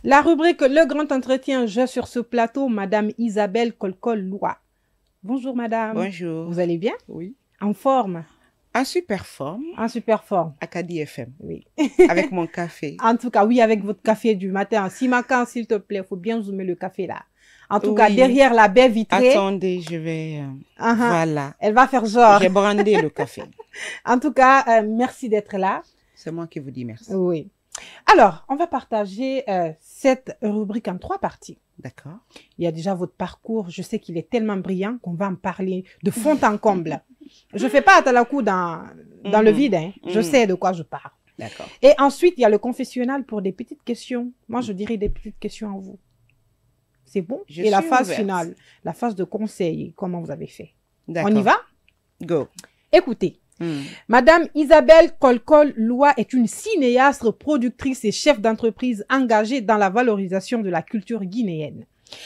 La rubrique Le Grand Entretien, je sur ce plateau, Madame Isabelle Kolkol-Loua. Bonjour Madame. Bonjour. Vous allez bien? Oui. En forme? En super forme. En super forme. Acadie FM. Oui. Avec mon café. En tout cas, oui, avec votre café du matin. Simakan, s'il te plaît, il faut bien zoomer le café là. En tout cas, derrière la baie vitrée. Attendez, je vais... Voilà. Elle va faire genre. J'ai brandé le café. En tout cas, merci d'être là. C'est moi qui vous dis merci. Oui. Alors, on va partager cette rubrique en 3 parties. D'accord. Il y a déjà votre parcours. Je sais qu'il est tellement brillant qu'on va en parler de fond en comble. Je ne fais pas Atalakou dans le vide. Hein. Je sais de quoi je parle. D'accord. Et ensuite, il y a le confessionnal pour des petites questions. Moi, je dirais des petites questions à vous. C'est bon? Et la phase finale, la phase de conseil, comment vous avez fait? On y va? Go. Écoutez. Madame Isabelle Kolkol-Loua est une cinéaste, productrice et chef d'entreprise engagée dans la valorisation de la culture guinéenne.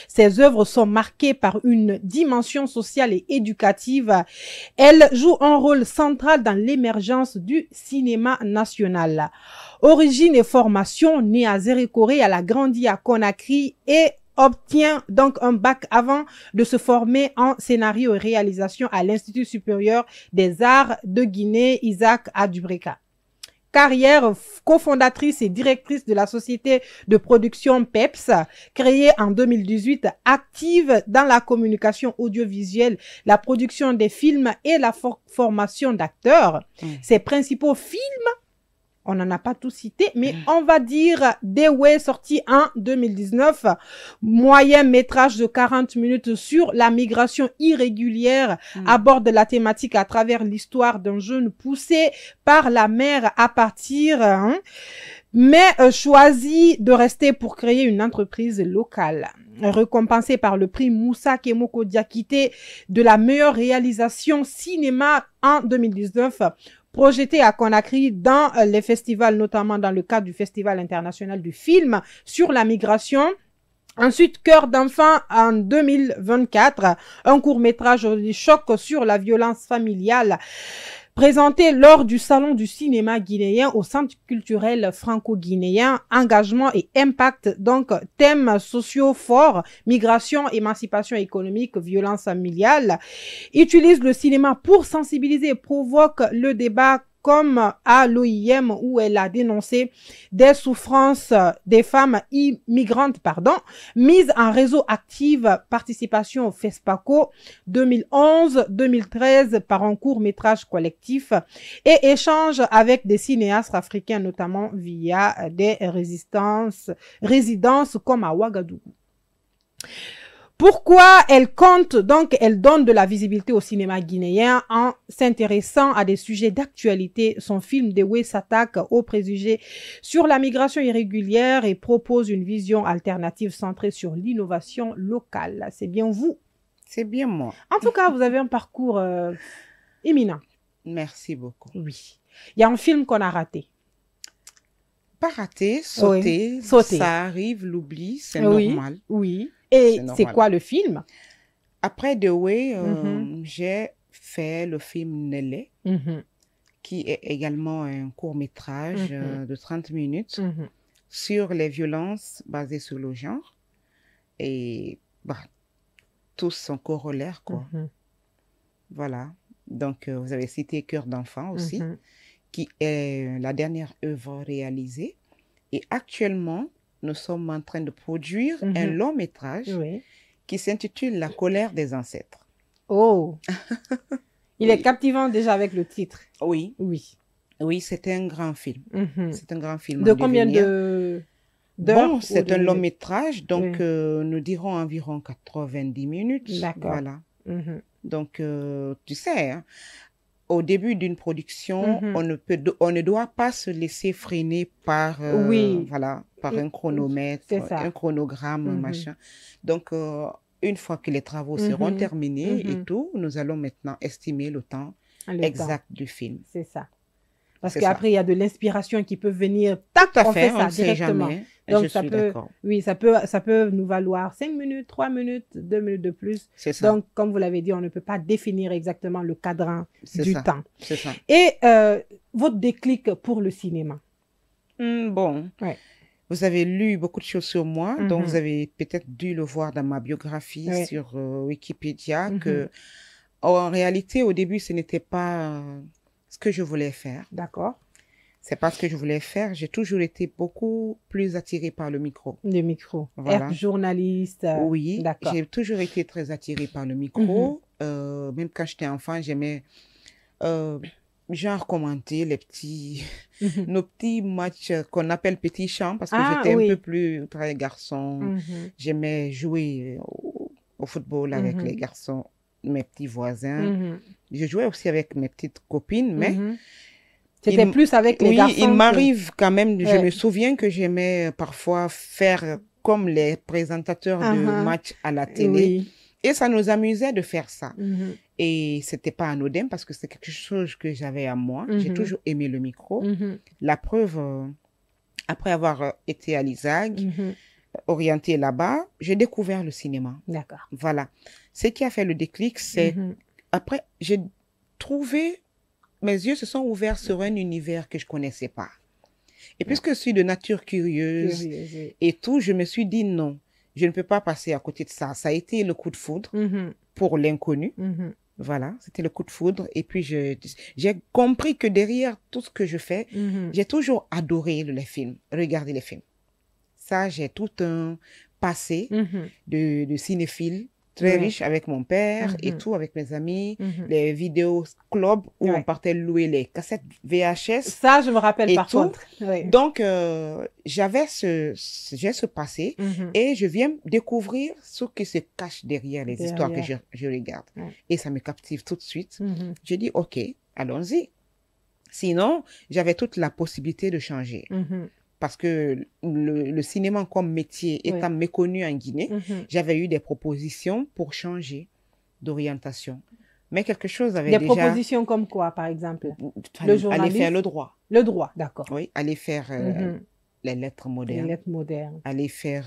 Ses œuvres sont marquées par une dimension sociale et éducative. Elle joue un rôle central dans l'émergence du cinéma national. Origine et formation, née à Zérékoré, elle a grandi à Conakry et obtient donc un bac avant de se former en scénario et réalisation à l'Institut supérieur des arts de Guinée, Isaac Adubreka. Carrière cofondatrice et directrice de la société de production PEPS, créée en 2018, active dans la communication audiovisuelle, la production des films et la formation d'acteurs. Ses principaux films, on n'en a pas tout cité, mais on va dire Dewe, sorti en 2019, moyen métrage de 40 minutes sur la migration irrégulière, aborde la thématique à travers l'histoire d'un jeune poussé par la mer à partir, mais choisit de rester pour créer une entreprise locale. Récompensé par le prix Moussa Kemoko Diakité de la meilleure réalisation cinéma en 2019, projeté à Conakry dans les festivals, notamment dans le cadre du Festival international du film sur la migration. Ensuite, Cœur d'enfant en 2024, un court-métrage de choc sur la violence familiale, présenté lors du Salon du cinéma guinéen au Centre culturel franco-guinéen, engagement et impact, donc thèmes sociaux forts, migration, émancipation économique, violence familiale, utilise le cinéma pour sensibiliser et provoque le débat comme à l'OIM où elle a dénoncé des souffrances des femmes immigrantes, mise en réseau active, participation au FESPACO 2011-2013 par un court-métrage collectif et échange avec des cinéastes africains, notamment via des résidences comme à Ouagadougou. Pourquoi elle compte, donc elle donne de la visibilité au cinéma guinéen en s'intéressant à des sujets d'actualité. Son film Dewe s'attaque aux préjugés sur la migration irrégulière et propose une vision alternative centrée sur l'innovation locale. C'est bien vous? C'est bien moi. En tout cas, vous avez un parcours éminent. Merci beaucoup. Oui. Il y a un film qu'on a raté. Pas raté, sauté. Oui, sauté. Ça arrive, l'oubli, c'est normal. Oui. Et c'est quoi le film? Après Dewe, j'ai fait le film Nelé, qui est également un court-métrage de 30 minutes sur les violences basées sur le genre. Et tous sont corollaires, quoi. Voilà. Donc, vous avez cité Cœur d'enfant aussi, qui est la dernière œuvre réalisée. Et actuellement, nous sommes en train de produire un long métrage qui s'intitule La colère des ancêtres. Oh! Il est captivant déjà avec le titre. Oui. Oui. Oui, c'est un grand film. C'est un grand film. De combien d'heures? Bon, c'est un long métrage, donc nous dirons environ 90 minutes. D'accord. Voilà. Donc, tu sais, hein, au début d'une production, on ne doit pas se laisser freiner par, par un chronomètre, un chronogramme, machin. Donc, une fois que les travaux seront terminés et tout, nous allons maintenant estimer le temps exact du film. C'est ça. Parce qu'après, il y a de l'inspiration qui peut venir. Tac, on fait ça directement. Donc, ça peut, oui, ça peut nous valoir 5 minutes, 3 minutes, 2 minutes de plus. C'est ça. Donc, comme vous l'avez dit, on ne peut pas définir exactement le cadran du temps. C'est ça. Et votre déclic pour le cinéma? Bon. Ouais. vous avez lu beaucoup de choses sur moi, donc vous avez peut-être dû le voir dans ma biographie sur Wikipédia, que en réalité, au début, ce n'était pas ce que je voulais faire. D'accord. C'est pas ce que je voulais faire. J'ai toujours été beaucoup plus attirée par le micro. Le micro. Voilà. Être journaliste. Oui, d'accord. J'ai toujours été très attirée par le micro. Même quand j'étais enfant, j'aimais genre commenter les petits, nos petits matchs qu'on appelle petits champs, parce que j'étais un peu plus très garçon. J'aimais jouer au football avec les garçons, mes petits voisins. Je jouais aussi avec mes petites copines, mais c'était plus avec les garçons. Oui, il m'arrive quand même, je me souviens que j'aimais parfois faire comme les présentateurs de matchs à la télé. Et ça nous amusait de faire ça. Et c'était pas anodin parce que c'est quelque chose que j'avais à moi. J'ai toujours aimé le micro. La preuve, après avoir été à l'ISAG, orientée là-bas, j'ai découvert le cinéma. D'accord. Voilà. Ce qui a fait le déclic, c'est... Après, j'ai trouvé... Mes yeux se sont ouverts sur un univers que je connaissais pas. Et puisque je suis de nature curieuse et tout, je me suis dit non, je ne peux pas passer à côté de ça. Ça a été le coup de foudre pour l'inconnu. Voilà, c'était le coup de foudre. Et puis, j'ai compris que derrière tout ce que je fais, j'ai toujours adoré les films, regarder les films. Ça, j'ai tout un passé de cinéphile très riche avec mon père et tout, avec mes amis, les vidéos club où on partait louer les cassettes VHS. Ça, je me rappelle par contre. Donc, j'ai ce passé et je viens découvrir ce qui se cache derrière les histoires que je regarde. Et ça me captive tout de suite. Je dis, OK, allons-y. Sinon, j'avais toute la possibilité de changer. Parce que le cinéma comme métier étant méconnu en Guinée, j'avais eu des propositions pour changer d'orientation. Mais quelque chose avait Des propositions comme quoi, par exemple? Le journalisme. Aller faire le droit. Le droit, d'accord. Oui, aller faire les lettres modernes. Les lettres modernes. Aller faire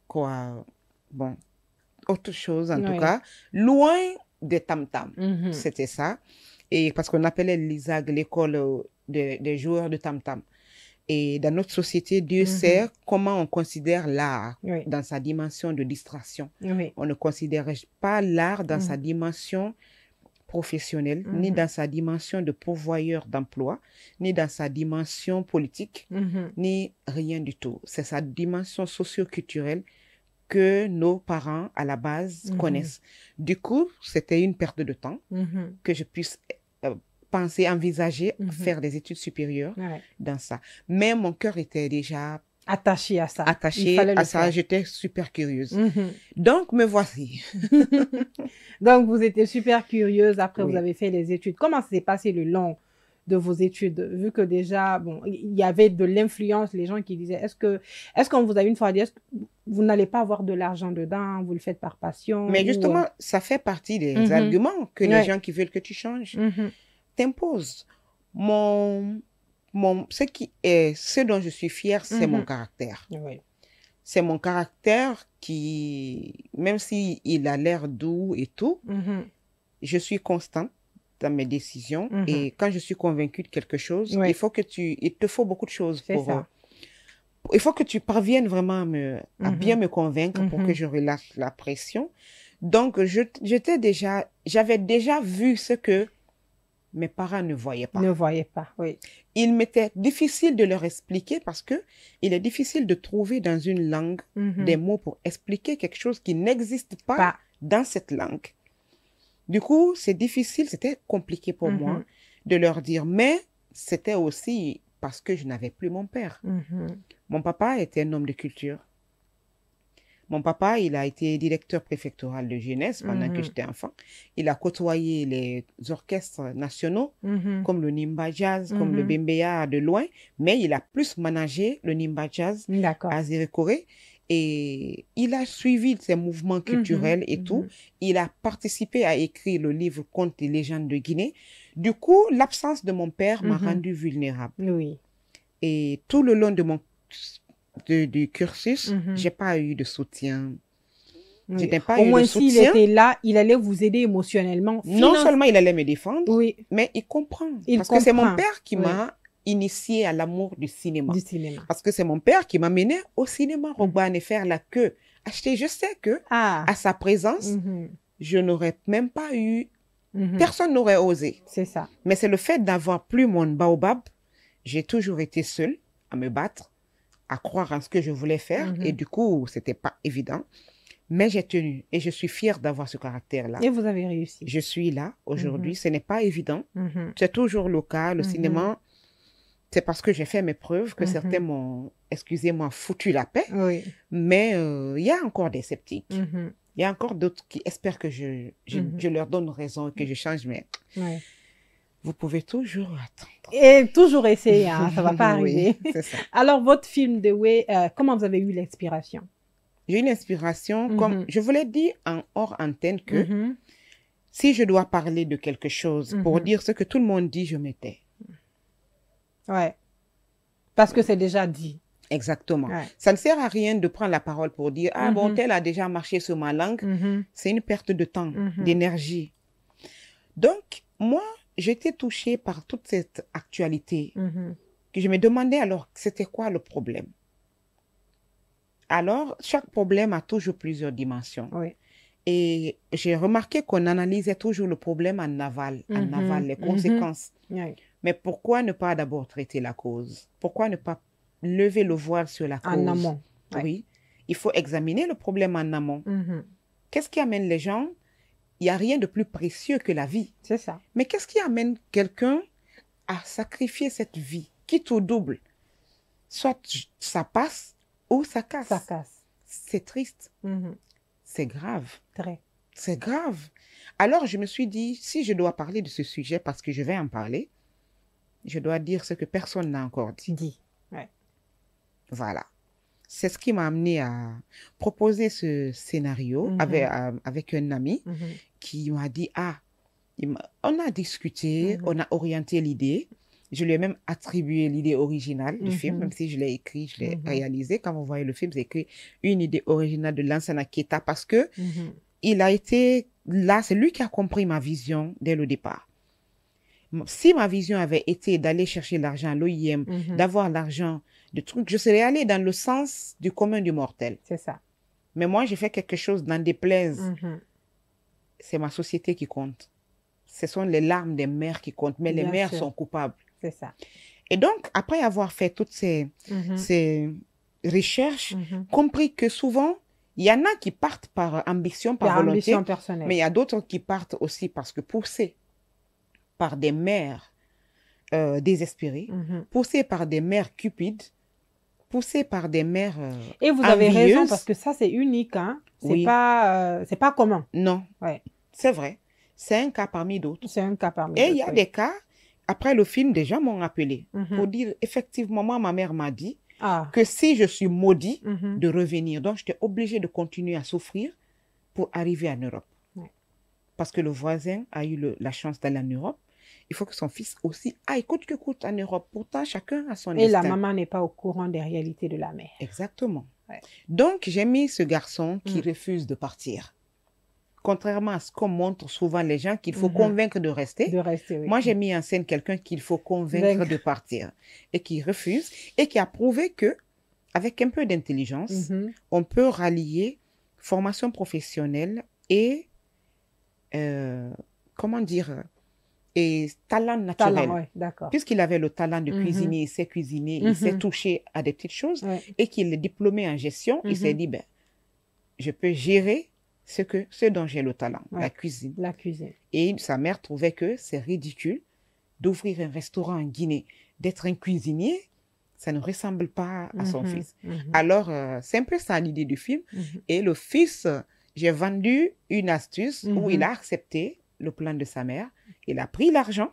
quoi? Bon, autre chose en tout cas. Loin des tam-tams. C'était ça. Et parce qu'on appelait l'ISAG l'école des joueurs de tam-tam. Et dans notre société, Dieu sait comment on considère l'art dans sa dimension de distraction. On ne considère pas l'art dans sa dimension professionnelle, ni dans sa dimension de pourvoyeur d'emploi, ni dans sa dimension politique, ni rien du tout. C'est sa dimension socio-culturelle que nos parents, à la base, connaissent. Du coup, c'était une perte de temps que je puisse penser, envisager, faire des études supérieures dans ça. Mais mon cœur était déjà attaché à ça. Attaché à ça, j'étais super curieuse. Donc, me voici. Donc, vous étiez super curieuse. Après, vous avez fait les études. Comment s'est passé le long de vos études? Vu que déjà, bon, il y avait de l'influence, les gens qui disaient, est-ce qu'on vous a une fois dit, est-ce que vous n'allez pas avoir de l'argent dedans, vous le faites par passion? Mais justement, ça fait partie des arguments que les gens qui veulent que tu changes t'imposent. Ce dont je suis fière, c'est mon caractère. C'est mon caractère qui, même s'il a l'air doux et tout, je suis constante dans mes décisions. Et quand je suis convaincue de quelque chose, il te faut beaucoup de choses pour... il faut que tu parviennes vraiment à bien me convaincre pour que je relâche la pression. Donc, j'avais déjà vu ce que mes parents ne voyaient pas. Ne voyaient pas, Il m'était difficile de leur expliquer parce que il est difficile de trouver dans une langue des mots pour expliquer quelque chose qui n'existe pas dans cette langue. Du coup, c'était compliqué pour moi de leur dire, mais c'était aussi parce que je n'avais plus mon père. Mon papa était un homme de culture. Mon papa, il a été directeur préfectoral de jeunesse pendant que j'étais enfant. Il a côtoyé les orchestres nationaux, comme le Nimba Jazz, comme le Bembeya de loin, mais il a plus managé le Nimba Jazz à Zérekoré. Et il a suivi ces mouvements culturels et tout. Il a participé à écrire le livre Contes et légendes de Guinée. Du coup, l'absence de mon père m'a rendue vulnérable. Et tout le long de mon du cursus, j'ai pas eu de soutien. Au moins, s'il était là, il allait vous aider émotionnellement. Non seulement il allait me défendre, mais il comprend. Parce que c'est mon père qui m'a initiée à l'amour du cinéma. Du cinéma. Parce que c'est mon père qui m'amenait au cinéma, Rogbane, et faire la queue. Acheter, je sais que à sa présence, je n'aurais même pas eu... Personne n'aurait osé. C'est ça. Mais c'est le fait d'avoir plus mon baobab. J'ai toujours été seule à me battre, à croire en ce que je voulais faire. Et du coup, c'était pas évident. Mais j'ai tenu et je suis fière d'avoir ce caractère-là. Et vous avez réussi. Je suis là aujourd'hui. Ce n'est pas évident. C'est toujours le cas. Le cinéma, c'est parce que j'ai fait mes preuves que certains m'ont, excusez-moi, foutu la paix. Oui. Mais il y a encore des sceptiques. Il y a encore d'autres qui espèrent que je leur donne raison et que je change. Mais vous pouvez toujours attendre. Et toujours essayer, hein, ça ne va pas arriver. Oui, c'est ça. Alors, votre film The Way, comment vous avez eu l'inspiration? J'ai eu l'inspiration, comme je vous l'ai dit en hors antenne, que si je dois parler de quelque chose pour dire ce que tout le monde dit, je me tais. Ouais. Parce que c'est déjà dit. Exactement. Ouais. Ça ne sert à rien de prendre la parole pour dire « Ah bon, tel a déjà marché sur ma langue. C'est une perte de temps, d'énergie. Donc, moi, j'étais touchée par toute cette actualité que je me demandais alors, c'était quoi le problème? Alors, chaque problème a toujours plusieurs dimensions. Oui. Et j'ai remarqué qu'on analysait toujours le problème en aval, les conséquences. Oui. Mais pourquoi ne pas d'abord traiter la cause? Pourquoi ne pas lever le voile sur la cause? En amont. Oui. Il faut examiner le problème en amont. Qu'est-ce qui amène les gens? Il n'y a rien de plus précieux que la vie. C'est ça. Mais qu'est-ce qui amène quelqu'un à sacrifier cette vie, quitte au double? Soit ça passe, ou ça casse. Ça casse. C'est triste. C'est grave. Très. C'est grave. Alors, je me suis dit, si je dois parler de ce sujet, parce que je vais en parler, je dois dire ce que personne n'a encore dit. Ouais. Voilà. C'est ce qui m'a amené à proposer ce scénario avec un ami qui m'a dit, on a discuté, on a orienté l'idée. Je lui ai même attribué l'idée originale du film, même si je l'ai écrit, je l'ai réalisé. Quand vous voyez le film, c'est écrit une idée originale de Lansana Keita parce que il a été là, c'est lui qui a compris ma vision dès le départ. Si ma vision avait été d'aller chercher l'argent à l'OIM, d'avoir l'argent de trucs, je serais allée dans le sens du commun du mortel. C'est ça. Mais moi, j'ai fait quelque chose n'en déplaise. C'est ma société qui compte. Ce sont les larmes des mères qui comptent, mais les mères sont coupables. C'est ça. Et donc, après avoir fait toutes ces recherches, compris que souvent, il y en a qui partent par ambition, par volonté, ambition personnelle. Mais il y a d'autres qui partent aussi parce que poussés par des mères désespérées, poussées par des mères cupides, poussées par des mères Et vous avez raison, parce que ça, c'est unique. Hein? C'est pas commun. Non, ouais. C'est vrai. C'est un cas parmi d'autres. C'est un cas parmi d'autres. Et il y a des cas, après le film, des gens m'ont appelé pour dire, effectivement, moi, ma mère m'a dit que si je suis maudit, de revenir. Donc, j'étais obligée de continuer à souffrir pour arriver en Europe. Ouais. Parce que le voisin a eu la chance d'aller en Europe. Il faut que son fils aussi aille coûte que coûte en Europe. Pourtant, chacun a son destin. Et la maman n'est pas au courant des réalités de la mère. Exactement. Ouais. Donc, j'ai mis ce garçon qui refuse de partir. Contrairement à ce qu'on montre souvent les gens qu'il faut convaincre de rester. De rester, oui. Moi, j'ai mis en scène quelqu'un qu'il faut convaincre de partir et qui refuse et qui a prouvé que, avec un peu d'intelligence, on peut rallier formation professionnelle et, comment dire, et talent naturel. Talent, ouais, d'accord. Puisqu'il avait le talent de cuisiner, il sait cuisiner, il sait toucher à des petites choses et qu'il est diplômé en gestion, il s'est dit, ben, je peux gérer ce dont j'ai le talent, la cuisine. La cuisine. Et sa mère trouvait que c'est ridicule d'ouvrir un restaurant en Guinée, d'être un cuisinier, ça ne ressemble pas à son fils. Alors, c'est un peu ça l'idée du film. Et le fils, j'ai vendu une astuce où il a accepté le plan de sa mère. Il a pris l'argent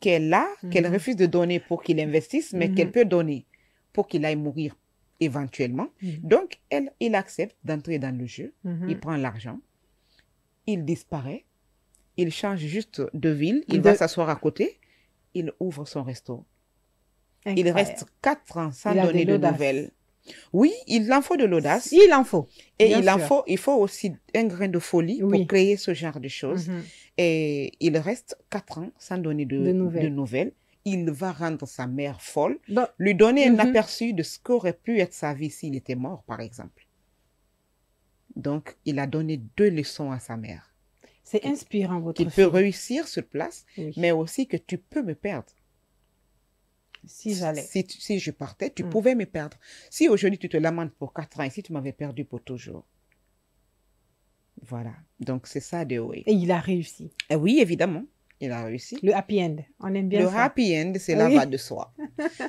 qu'elle a, qu'elle refuse de donner pour qu'il investisse, mais qu'elle peut donner pour qu'il aille mourir éventuellement. Donc, il accepte d'entrer dans le jeu. Il prend l'argent. Il disparaît. Il change juste de ville. Il va s'asseoir à côté. Il ouvre son resto. Incroyable. Il reste 4 ans sans donner de nouvelles. Oui, il en faut de l'audace. Il en faut. Et il faut aussi un grain de folie pour créer ce genre de choses. Et il reste 4 ans sans donner de nouvelles. il va rendre sa mère folle, Donc, lui donner un aperçu de ce qu'aurait pu être sa vie s'il était mort, par exemple. Donc, il a donné 2 leçons à sa mère. C'est inspirant, votre Qu'il film. peut réussir sur place, mais aussi que tu peux me perdre. Si j'allais. Si je partais, tu pouvais me perdre. Si aujourd'hui tu te lamentes pour 4 ans et si tu m'avais perdu pour toujours. Voilà. Donc, c'est ça, The Way. Et il a réussi. Et oui, évidemment, il a réussi. Le happy end, on aime bien Le ça. happy end, c'est la va de soi.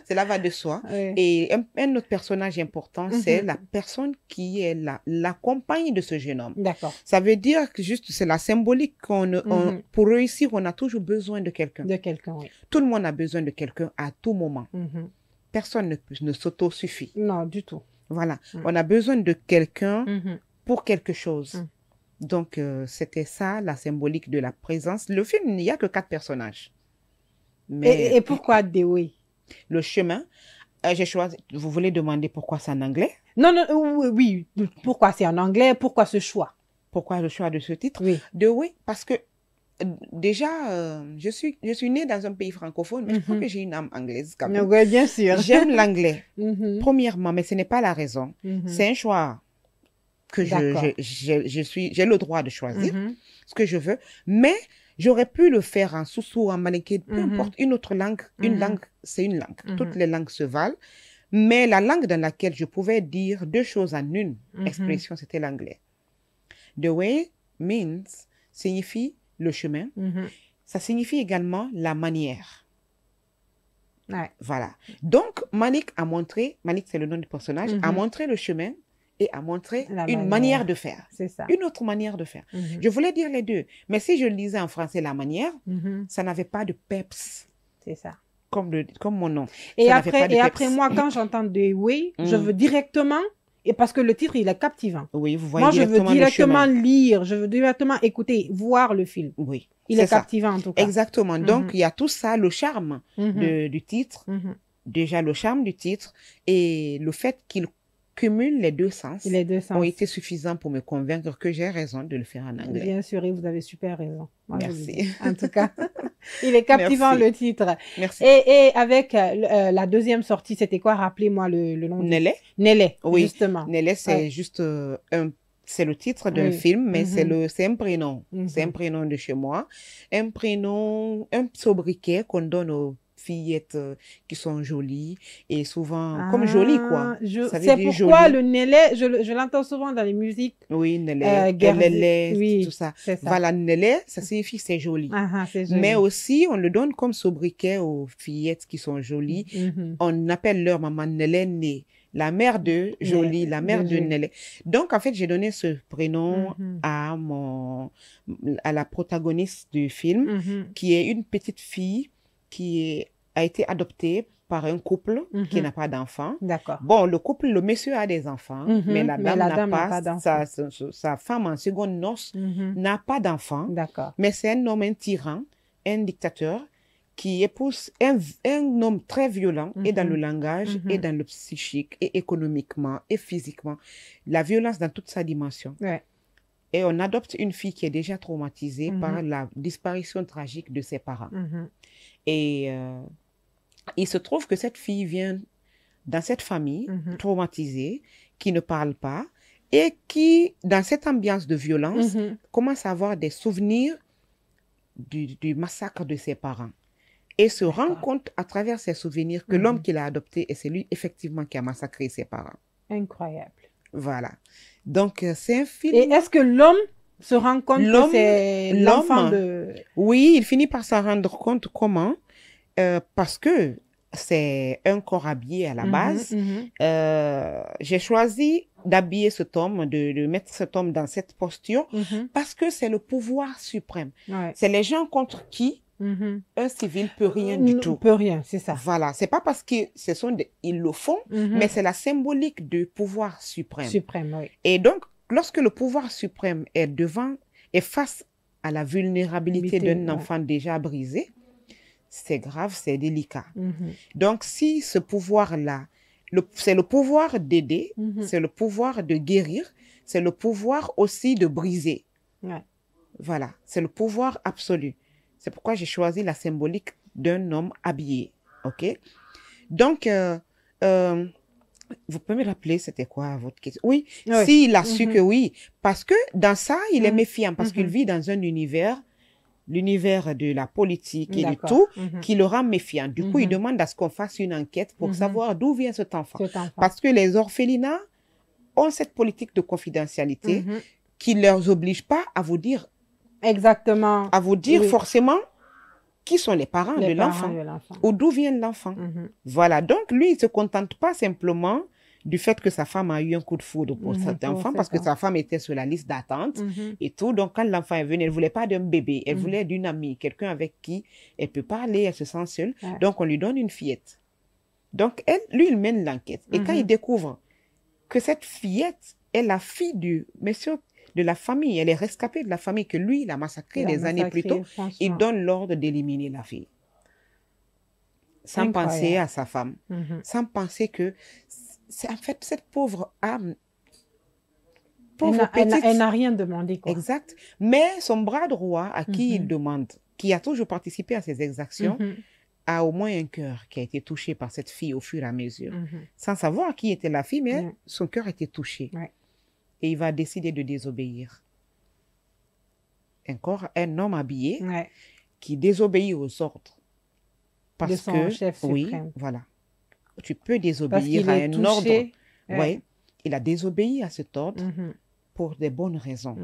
C'est la va de soi. Oui. Et un autre personnage important, c'est la personne qui est la compagne de ce jeune homme. D'accord. Ça veut dire que juste, c'est la symbolique pour réussir, on a toujours besoin de quelqu'un. De quelqu'un, oui. Tout le monde a besoin de quelqu'un à tout moment. Personne ne s'auto-suffit. Non, du tout. Voilà. On a besoin de quelqu'un pour quelque chose. Donc, c'était ça, la symbolique de la présence. Le film, il n'y a que 4 personnages. Mais et pourquoi The Way? Le chemin, j'ai choisi... Vous voulez demander pourquoi c'est en anglais? Non, oui. Pourquoi c'est en anglais? Pourquoi ce choix? Pourquoi le choix de ce titre? Oui. The Way, parce que déjà, je suis née dans un pays francophone, mais je crois que j'ai une âme anglaise quand même. Oui, bien sûr. J'aime l'anglais, premièrement, mais ce n'est pas la raison. C'est un choix que j'ai le droit de choisir ce que je veux, mais j'aurais pu le faire en sousou, en maniké, peu importe, une autre langue. Une langue, c'est une langue. Toutes les langues se valent, mais la langue dans laquelle je pouvais dire 2 choses en une expression, c'était l'anglais. The way signifie le chemin. Ça signifie également la manière. Ouais. Voilà. Donc, Malik c'est le nom du personnage, a montré le chemin et a montré une manière de faire. C'est ça. Une autre manière de faire. Je voulais dire les deux, mais si je lisais en français la manière, ça n'avait pas de peps. C'est ça. Comme mon nom. Et après moi, quand j'entends The Way, je veux directement, et parce que le titre, il est captivant. Oui, vous voyez moi, je veux directement le lire, je veux directement écouter, voir le film. Oui. Il est captivant en tout cas. Exactement. Donc, il y a tout ça, le charme du titre. Déjà, le charme du titre et le fait qu'il cumule les 2 sens. Les 2 sens ont été suffisants pour me convaincre que j'ai raison de le faire en anglais. Bien sûr, et vous avez super raison. Moi, merci. En tout cas, il est captivant le titre. Merci. Et avec la deuxième sortie, c'était quoi? Rappelez-moi le nom. Nelé. Nelé, oui. Justement. Nelé, c'est juste c'est le titre d'un film, mais c'est un prénom. C'est un prénom de chez moi. Un prénom, un sobriquet qu'on donne aux fillettes qui sont jolies et souvent comme jolies, quoi. C'est pourquoi le Nelé, je l'entends souvent dans les musiques. Oui, Nelé, oui, tout ça. Voilà, Nelé, ça signifie c'est joli. C'est joli. Mais aussi, on le donne comme sobriquet aux fillettes qui sont jolies. On appelle leur maman Nelé Né. La mère de Jolie, la mère de Nelé. Donc, en fait, j'ai donné ce prénom à la protagoniste du film, qui est une petite fille qui a été adoptée par un couple qui n'a pas d'enfant. D'accord. Bon, le monsieur a des enfants, mais la dame n'a pas d'enfant. Sa femme en seconde noce n'a pas d'enfant. D'accord. Mais c'est un homme, un tyran, un dictateur, qui épouse un homme très violent, et dans le langage, et dans le psychique, et économiquement, et physiquement. La violence dans toute sa dimension. Ouais. Et on adopte une fille qui est déjà traumatisée par la disparition tragique de ses parents. Et il se trouve que cette fille vient dans cette famille traumatisée, qui ne parle pas, et qui, dans cette ambiance de violence, commence à avoir des souvenirs du massacre de ses parents. Et se rend compte à travers ses souvenirs que l'homme qu'il a adopté, c'est lui effectivement qui a massacré ses parents. Incroyable. Voilà. Donc, c'est un film... Et est-ce que l'homme se rend compte que c'est l'enfant de... Oui, il finit par s'en rendre compte. Comment? Parce que c'est un corps habillé à la base. J'ai choisi d'habiller cet homme, de mettre cet homme dans cette posture, parce que c'est le pouvoir suprême. Ouais. C'est les gens contre qui un civil peut rien du tout. Peut rien, c'est ça. Voilà, c'est pas parce que ils le font, mais c'est la symbolique du pouvoir suprême. Suprême, oui. Et donc, lorsque le pouvoir suprême est face à la vulnérabilité d'un enfant déjà brisé, c'est grave, c'est délicat. Donc, si ce pouvoir-là, c'est le pouvoir d'aider, c'est le pouvoir de guérir, c'est le pouvoir aussi de briser. Ouais. Voilà, c'est le pouvoir absolu. C'est pourquoi j'ai choisi la symbolique d'un homme habillé. OK? Donc, vous pouvez me rappeler, c'était quoi votre question? Oui, s'il a su que oui. Parce que dans ça, il est méfiant, parce qu'il vit dans un univers, l'univers de la politique et du tout, qui le rend méfiant. Du coup, il demande à ce qu'on fasse une enquête pour savoir d'où vient cet enfant. Parce que les orphelinats ont cette politique de confidentialité qui ne leur oblige pas à vous dire... Exactement. À vous dire forcément qui sont les parents de l'enfant ou d'où vient l'enfant. Voilà, donc lui, il ne se contente pas simplement du fait que sa femme a eu un coup de foudre pour cet enfant parce que sa femme était sur la liste d'attente et tout. Donc, quand l'enfant est venu, elle ne voulait pas d'un bébé, elle voulait d'une amie, quelqu'un avec qui elle peut parler, elle se sent seule. Donc, on lui donne une fillette. Donc, lui, il mène l'enquête. Et quand il découvre que cette fillette est la fille du monsieur de la famille, elle est rescapée de la famille que lui, il a massacrée des années plus tôt, il donne l'ordre d'éliminer la fille. Sans penser à sa femme. Sans penser que, c'est en fait, cette pauvre âme, elle n'a rien demandé, quoi. Exact. Mais son bras droit, à qui il demande, qui a toujours participé à ces exactions, a au moins un cœur qui a été touché par cette fille au fur et à mesure. Sans savoir qui était la fille, mais son cœur était touché. Et il va décider de désobéir. Encore un homme habillé qui désobéit aux ordres. Parce de son que, chef suprême. Voilà. Tu peux désobéir à un ordre. Oui, il a désobéi à cet ordre pour des bonnes raisons.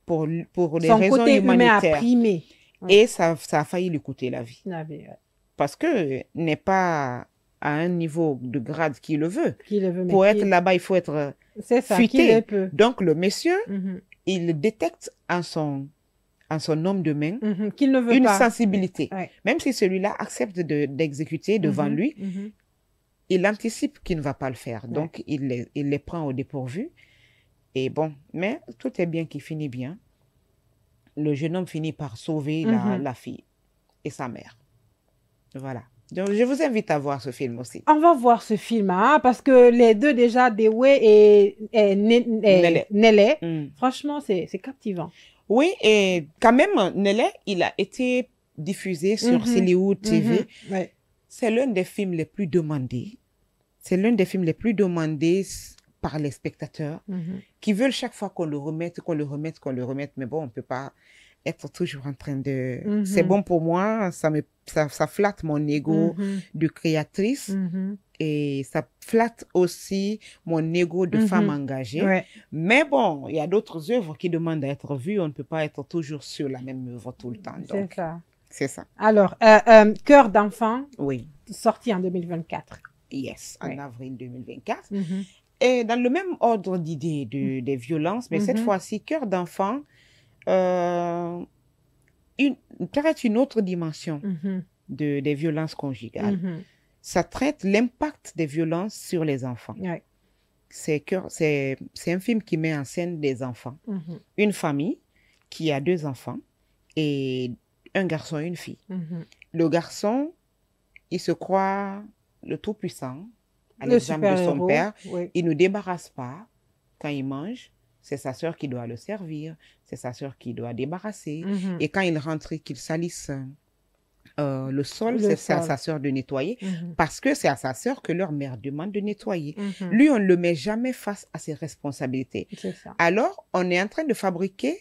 Pour les raisons humanitaires. A primé. Et ça a failli lui coûter la vie. Parce que n'est pas à un niveau de grade qui le veut. Pour être là-bas, il faut être futé. Donc, le monsieur, il détecte en son homme de main qu'il ne veut une pas. sensibilité. Même si celui-là accepte d'exécuter devant lui, il anticipe qu'il ne va pas le faire. Donc, il les prend au dépourvu. Et bon, mais tout est bien qui finit bien. Le jeune homme finit par sauver la fille et sa mère. Voilà. Donc, je vous invite à voir ce film aussi. On va voir ce film, hein, parce que les deux déjà, Dewe et Nele, franchement, c'est captivant. Oui, et quand même, Nele, il a été diffusé sur Hollywood TV. C'est l'un des films les plus demandés. C'est l'un des films les plus demandés par les spectateurs qui veulent chaque fois qu'on le remette. Mais bon, on ne peut pas être toujours en train de... C'est bon pour moi, ça flatte mon ego de créatrice et ça flatte aussi mon ego de femme engagée. Mais bon, il y a d'autres œuvres qui demandent à être vues. On ne peut pas être toujours sur la même œuvre tout le temps. C'est ça. C'est ça. Alors, Cœur d'enfant, sorti en 2024. Yes, en avril 2024. Et dans le même ordre d'idée des violences, mais cette fois-ci, Cœur d'enfant, peut-être une autre dimension des violences conjugales. Ça traite l'impact des violences sur les enfants. C'est un film qui met en scène des enfants. Une famille qui a 2 enfants et un garçon et une fille. Le garçon, il se croit le tout-puissant, à l'exemple de son père. Il ne débarrasse pas quand il mange. C'est sa sœur qui doit le servir. C'est sa sœur qui doit débarrasser. Et quand il rentre et qu'il salisse le sol, c'est à sa sœur de nettoyer. Parce que c'est à sa sœur que leur mère demande de nettoyer. Lui, on ne le met jamais face à ses responsabilités. Alors, on est en train de fabriquer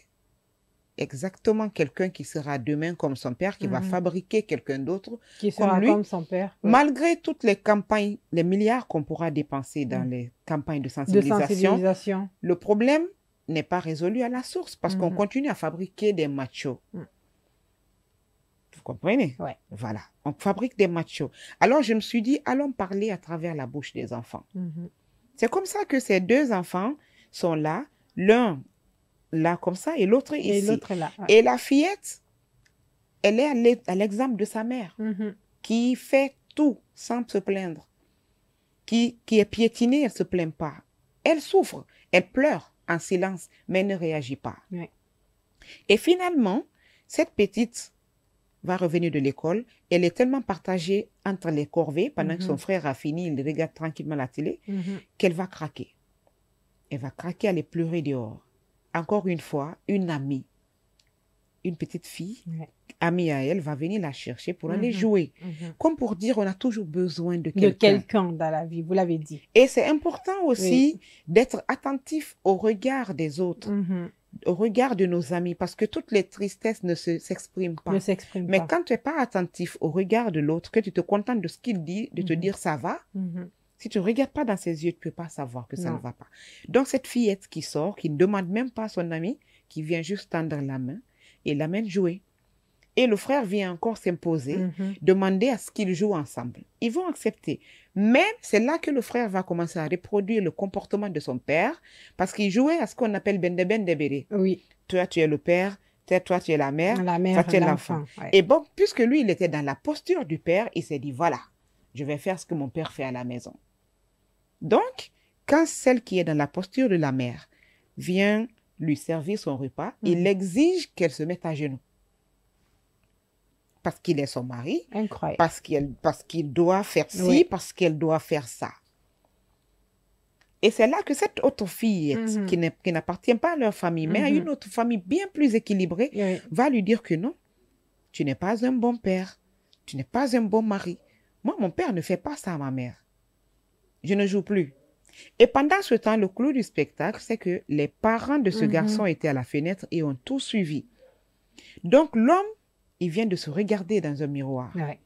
exactement quelqu'un qui sera demain comme son père, qui va fabriquer quelqu'un d'autre qui sera comme son père. Malgré toutes les campagnes, les milliards qu'on pourra dépenser dans les campagnes de sensibilisation, le problème n'est pas résolu à la source parce qu'on continue à fabriquer des machos. Vous comprenez? Voilà, on fabrique des machos. Alors je me suis dit, allons parler à travers la bouche des enfants. C'est comme ça que ces 2 enfants sont là, l'un là comme ça et l'autre ici. Et l'autre là. Et la fillette, elle est à l'exemple de sa mère, qui fait tout sans se plaindre, qui est piétinée, elle ne se plaint pas. Elle souffre, elle pleure en silence, mais elle ne réagit pas. Et finalement, cette petite va revenir de l'école, elle est tellement partagée entre les corvées, pendant que son frère a fini, il regarde tranquillement la télé, qu'elle va craquer. Elle va craquer, aller pleurer dehors. Encore une fois, une amie une petite fille, amie à elle, va venir la chercher pour aller jouer. Comme pour dire, on a toujours besoin de quelqu'un. De quelqu'un dans la vie, vous l'avez dit. Et c'est important aussi d'être attentif au regard des autres, au regard de nos amis, parce que toutes les tristesses ne s'expriment pas. Mais quand tu n'es pas attentif au regard de l'autre, que tu te contentes de ce qu'il dit, de te dire ça va, si tu ne regardes pas dans ses yeux, tu ne peux pas savoir que ça ne va pas. Donc cette fillette qui sort, qui ne demande même pas à son ami, qui vient juste tendre la main et l'amène jouer. Et le frère vient encore s'imposer, demander à ce qu'ils jouent ensemble. Ils vont accepter. Mais c'est là que le frère va commencer à reproduire le comportement de son père, parce qu'il jouait à ce qu'on appelle bende bere. Oui. Toi, tu es le père, toi, tu es la mère, toi, tu es l'enfant. Ouais. Et bon, puisque lui, il était dans la posture du père, il s'est dit, voilà, je vais faire ce que mon père fait à la maison. Donc, quand celle qui est dans la posture de la mère vient lui servir son repas, il exige qu'elle se mette à genoux. Parce qu'il est son mari, incroyable, parce qu'il doit faire ci, parce qu'elle doit faire ça. Et c'est là que cette autre fille, qui n'appartient pas à leur famille, mais à une autre famille bien plus équilibrée, va lui dire que non, tu n'es pas un bon père, tu n'es pas un bon mari. Moi, mon père ne fait pas ça à ma mère. Je ne joue plus. Et pendant ce temps, le clou du spectacle, c'est que les parents de ce garçon étaient à la fenêtre et ont tout suivi. Donc, l'homme, il vient de se regarder dans un miroir. Ouais.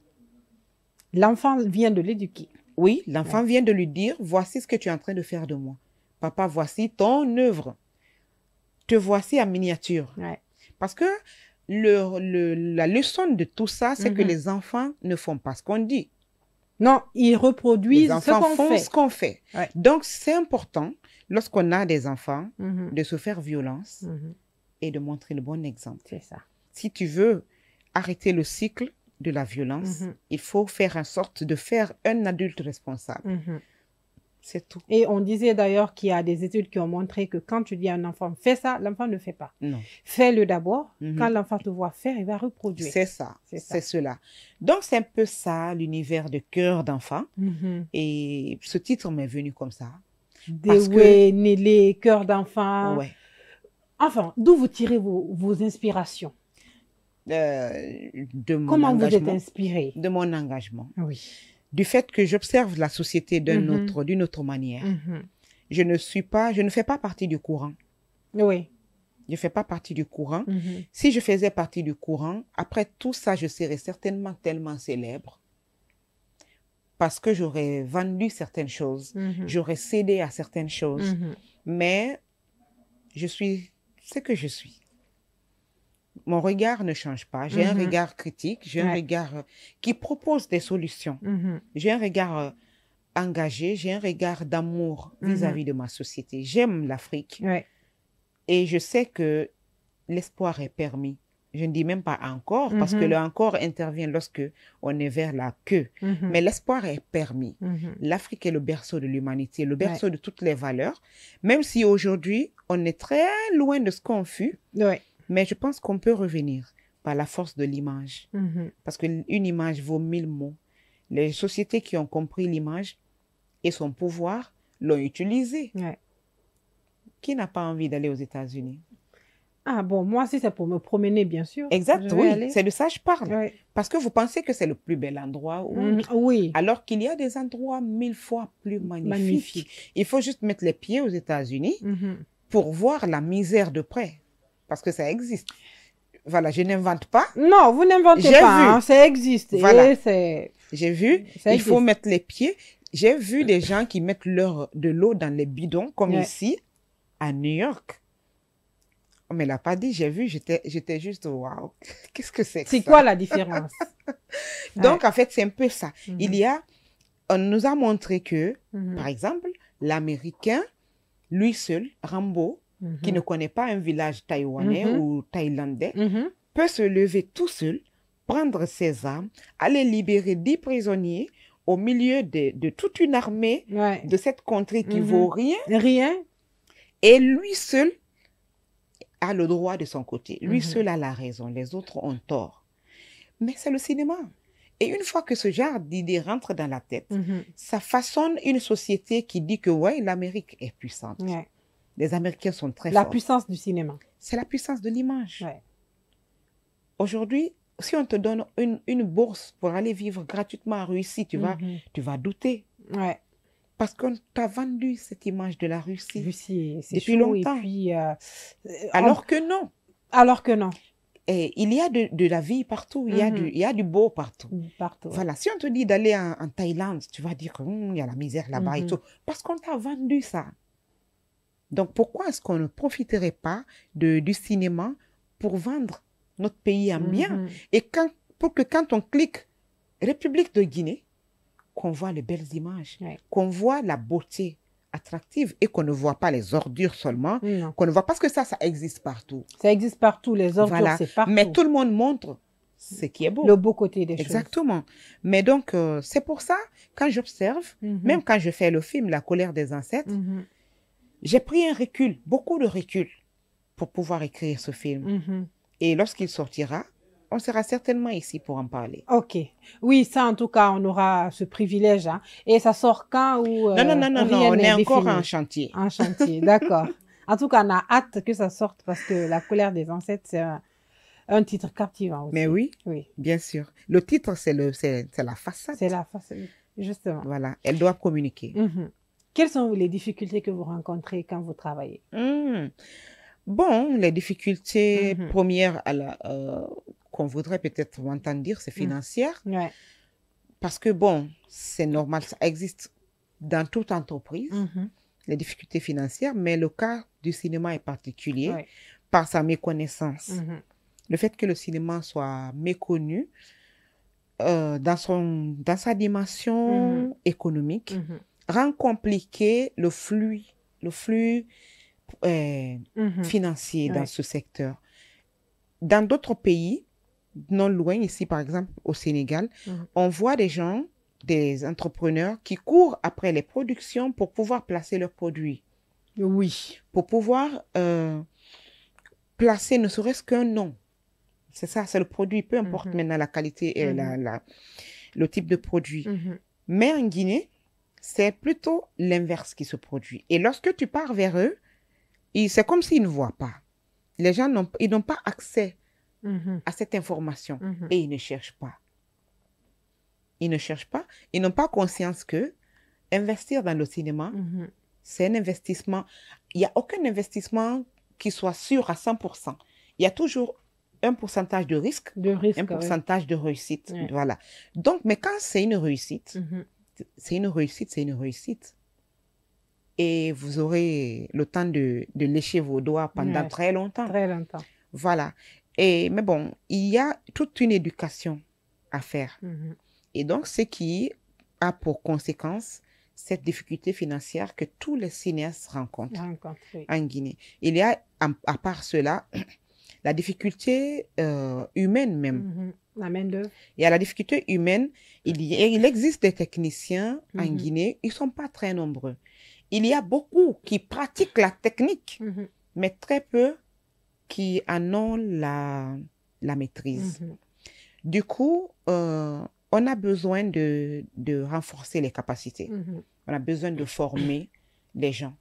L'enfant vient de l'éduquer. Oui, l'enfant vient de lui dire, voici ce que tu es en train de faire de moi. Papa, voici ton œuvre. Te voici en miniature. Ouais. Parce que la leçon de tout ça, c'est que les enfants ne font pas ce qu'on dit. Non, ils reproduisent ce qu'on fait. Les enfants font ce qu'on fait. Ouais. Donc, c'est important, lorsqu'on a des enfants, de se faire violence et de montrer le bon exemple. C'est ça. Si tu veux arrêter le cycle de la violence, il faut faire en sorte de faire un adulte responsable. C'est tout. Et on disait d'ailleurs qu'il y a des études qui ont montré que quand tu dis à un enfant, fais ça, l'enfant ne fait pas. Non. Fais-le d'abord. Quand l'enfant te voit faire, il va reproduire. C'est ça. C'est cela. Donc, c'est un peu ça, l'univers de Cœur d'enfant. Et ce titre m'est venu comme ça. Dewe, Nélé, Cœur d'enfant. Ouais. Enfin, d'où vous tirez vos inspirations? De mon Comment engagement, vous êtes inspiré? De mon engagement. Oui. Du fait que j'observe la société d'une autre manière. Je ne fais pas partie du courant. Oui. Je ne fais pas partie du courant. Si je faisais partie du courant, après tout ça, je serais certainement tellement célèbre parce que j'aurais vendu certaines choses, j'aurais cédé à certaines choses, mais je suis ce que je suis. Mon regard ne change pas. J'ai un regard critique, j'ai un regard qui propose des solutions. J'ai un regard engagé, j'ai un regard d'amour vis-à-vis de ma société. J'aime l'Afrique et je sais que l'espoir est permis. Je ne dis même pas encore, parce que le encore intervient lorsque on est vers la queue. Mais l'espoir est permis. L'Afrique est le berceau de l'humanité, le berceau de toutes les valeurs. Même si aujourd'hui, on est très loin de ce qu'on fut. Mais je pense qu'on peut revenir par la force de l'image. Parce qu'une image vaut 1000 mots. Les sociétés qui ont compris l'image et son pouvoir l'ont utilisée. Qui n'a pas envie d'aller aux États-Unis? Ah bon, moi, si c'est pour me promener, bien sûr. Exact, oui. C'est de ça que je parle. Parce que vous pensez que c'est le plus bel endroit. Oui. Alors qu'il y a des endroits 1000 fois plus magnifiques. Il faut juste mettre les pieds aux États-Unis pour voir la misère de près. Parce que ça existe. Voilà, je n'invente pas. Non, vous n'inventez pas, hein, ça existe. Voilà. J'ai vu, il faut mettre les pieds. J'ai vu des gens qui mettent de l'eau dans les bidons, comme ici, à New York. On ne me l'a pas dit, j'ai vu, j'étais juste, waouh, qu'est-ce que c'est que ça? C'est quoi la différence? Donc, en fait, c'est un peu ça. On nous a montré que, par exemple, l'Américain, lui seul, Rambo, qui ne connaît pas un village taïwanais ou thaïlandais, peut se lever tout seul, prendre ses armes, aller libérer 10 prisonniers au milieu de toute une armée de cette contrée qui vaut rien. Rien. Et lui seul a le droit de son côté. Lui seul a la raison. Les autres ont tort. Mais c'est le cinéma. Et une fois que ce genre d'idée rentre dans la tête, ça façonne une société qui dit que ouais, l'Amérique est puissante. Les Américains sont très forts. La puissance du cinéma. C'est la puissance de l'image. Aujourd'hui, si on te donne une bourse pour aller vivre gratuitement en Russie, tu vas douter. Ouais. Parce qu'on t'a vendu cette image de la Russie C'est depuis chaud, longtemps. Et puis, alors que non. Alors que non. Et il y a de la vie partout, il y a du beau partout. Partout. Voilà, si on te dit d'aller en Thaïlande, tu vas dire il y a la misère là-bas et tout. Parce qu'on t'a vendu ça. Donc, pourquoi est-ce qu'on ne profiterait pas du cinéma pour vendre notre pays en bien? Et pour que quand on clique République de Guinée, qu'on voit les belles images, qu'on voit la beauté attractive et qu'on ne voit pas les ordures seulement, qu'on ne voit parce que ça existe partout. Ça existe partout, les ordures, c'est partout. Mais tout le monde montre ce qui est beau. Le beau côté des choses. Exactement. Mais donc, c'est pour ça, quand j'observe, même quand je fais le film La colère des ancêtres, j'ai pris un recul, beaucoup de recul, pour pouvoir écrire ce film. Et lorsqu'il sortira, on sera certainement ici pour en parler. Ok. Oui, ça, en tout cas, on aura ce privilège. Hein. Et ça sort quand ou Non, on est encore en chantier. En chantier, d'accord. En tout cas, on a hâte que ça sorte parce que La colère des ancêtres, c'est un titre captivant aussi. Mais oui, bien sûr. Le titre, c'est la façade. C'est la façade, justement. Voilà, elle doit communiquer. Quelles sont les difficultés que vous rencontrez quand vous travaillez? Bon, les difficultés premières qu'on voudrait peut-être m'entendre dire, c'est financière. Parce que bon, c'est normal, ça existe dans toute entreprise, les difficultés financières, mais le cas du cinéma est particulier par sa méconnaissance. Le fait que le cinéma soit méconnu dans sa dimension économique rend compliqué le flux financier dans ce secteur. Dans d'autres pays, non loin ici, par exemple au Sénégal, on voit des entrepreneurs qui courent après les productions pour pouvoir placer leurs produits. Oui. Pour pouvoir placer ne serait-ce qu'un nom. C'est ça, c'est le produit, peu importe maintenant la qualité et le type de produit. Mais en Guinée, c'est plutôt l'inverse qui se produit. Et lorsque tu pars vers eux, c'est comme s'ils ne voient pas. Les gens n'ont pas accès à cette information et ils ne cherchent pas. Ils ne cherchent pas. Ils n'ont pas conscience que investir dans le cinéma, c'est un investissement. Il n'y a aucun investissement qui soit sûr à 100%. Il y a toujours un pourcentage de risque, un pourcentage de réussite. Voilà. Donc, mais quand c'est une réussite, c'est une réussite. Et vous aurez le temps de lécher vos doigts pendant très longtemps. Très longtemps. Voilà. Mais bon, il y a toute une éducation à faire. Et donc, ce qui a pour conséquence cette difficulté financière que tous les cinéastes rencontrent en Guinée. Il y a, à part cela, la difficulté humaine même. La main-d'œuvre. Il y a la difficulté humaine. Il existe des techniciens en Guinée. Ils ne sont pas très nombreux. Il y a beaucoup qui pratiquent la technique, mais très peu qui en ont la maîtrise. Du coup, on a besoin de renforcer les capacités. On a besoin de former les gens.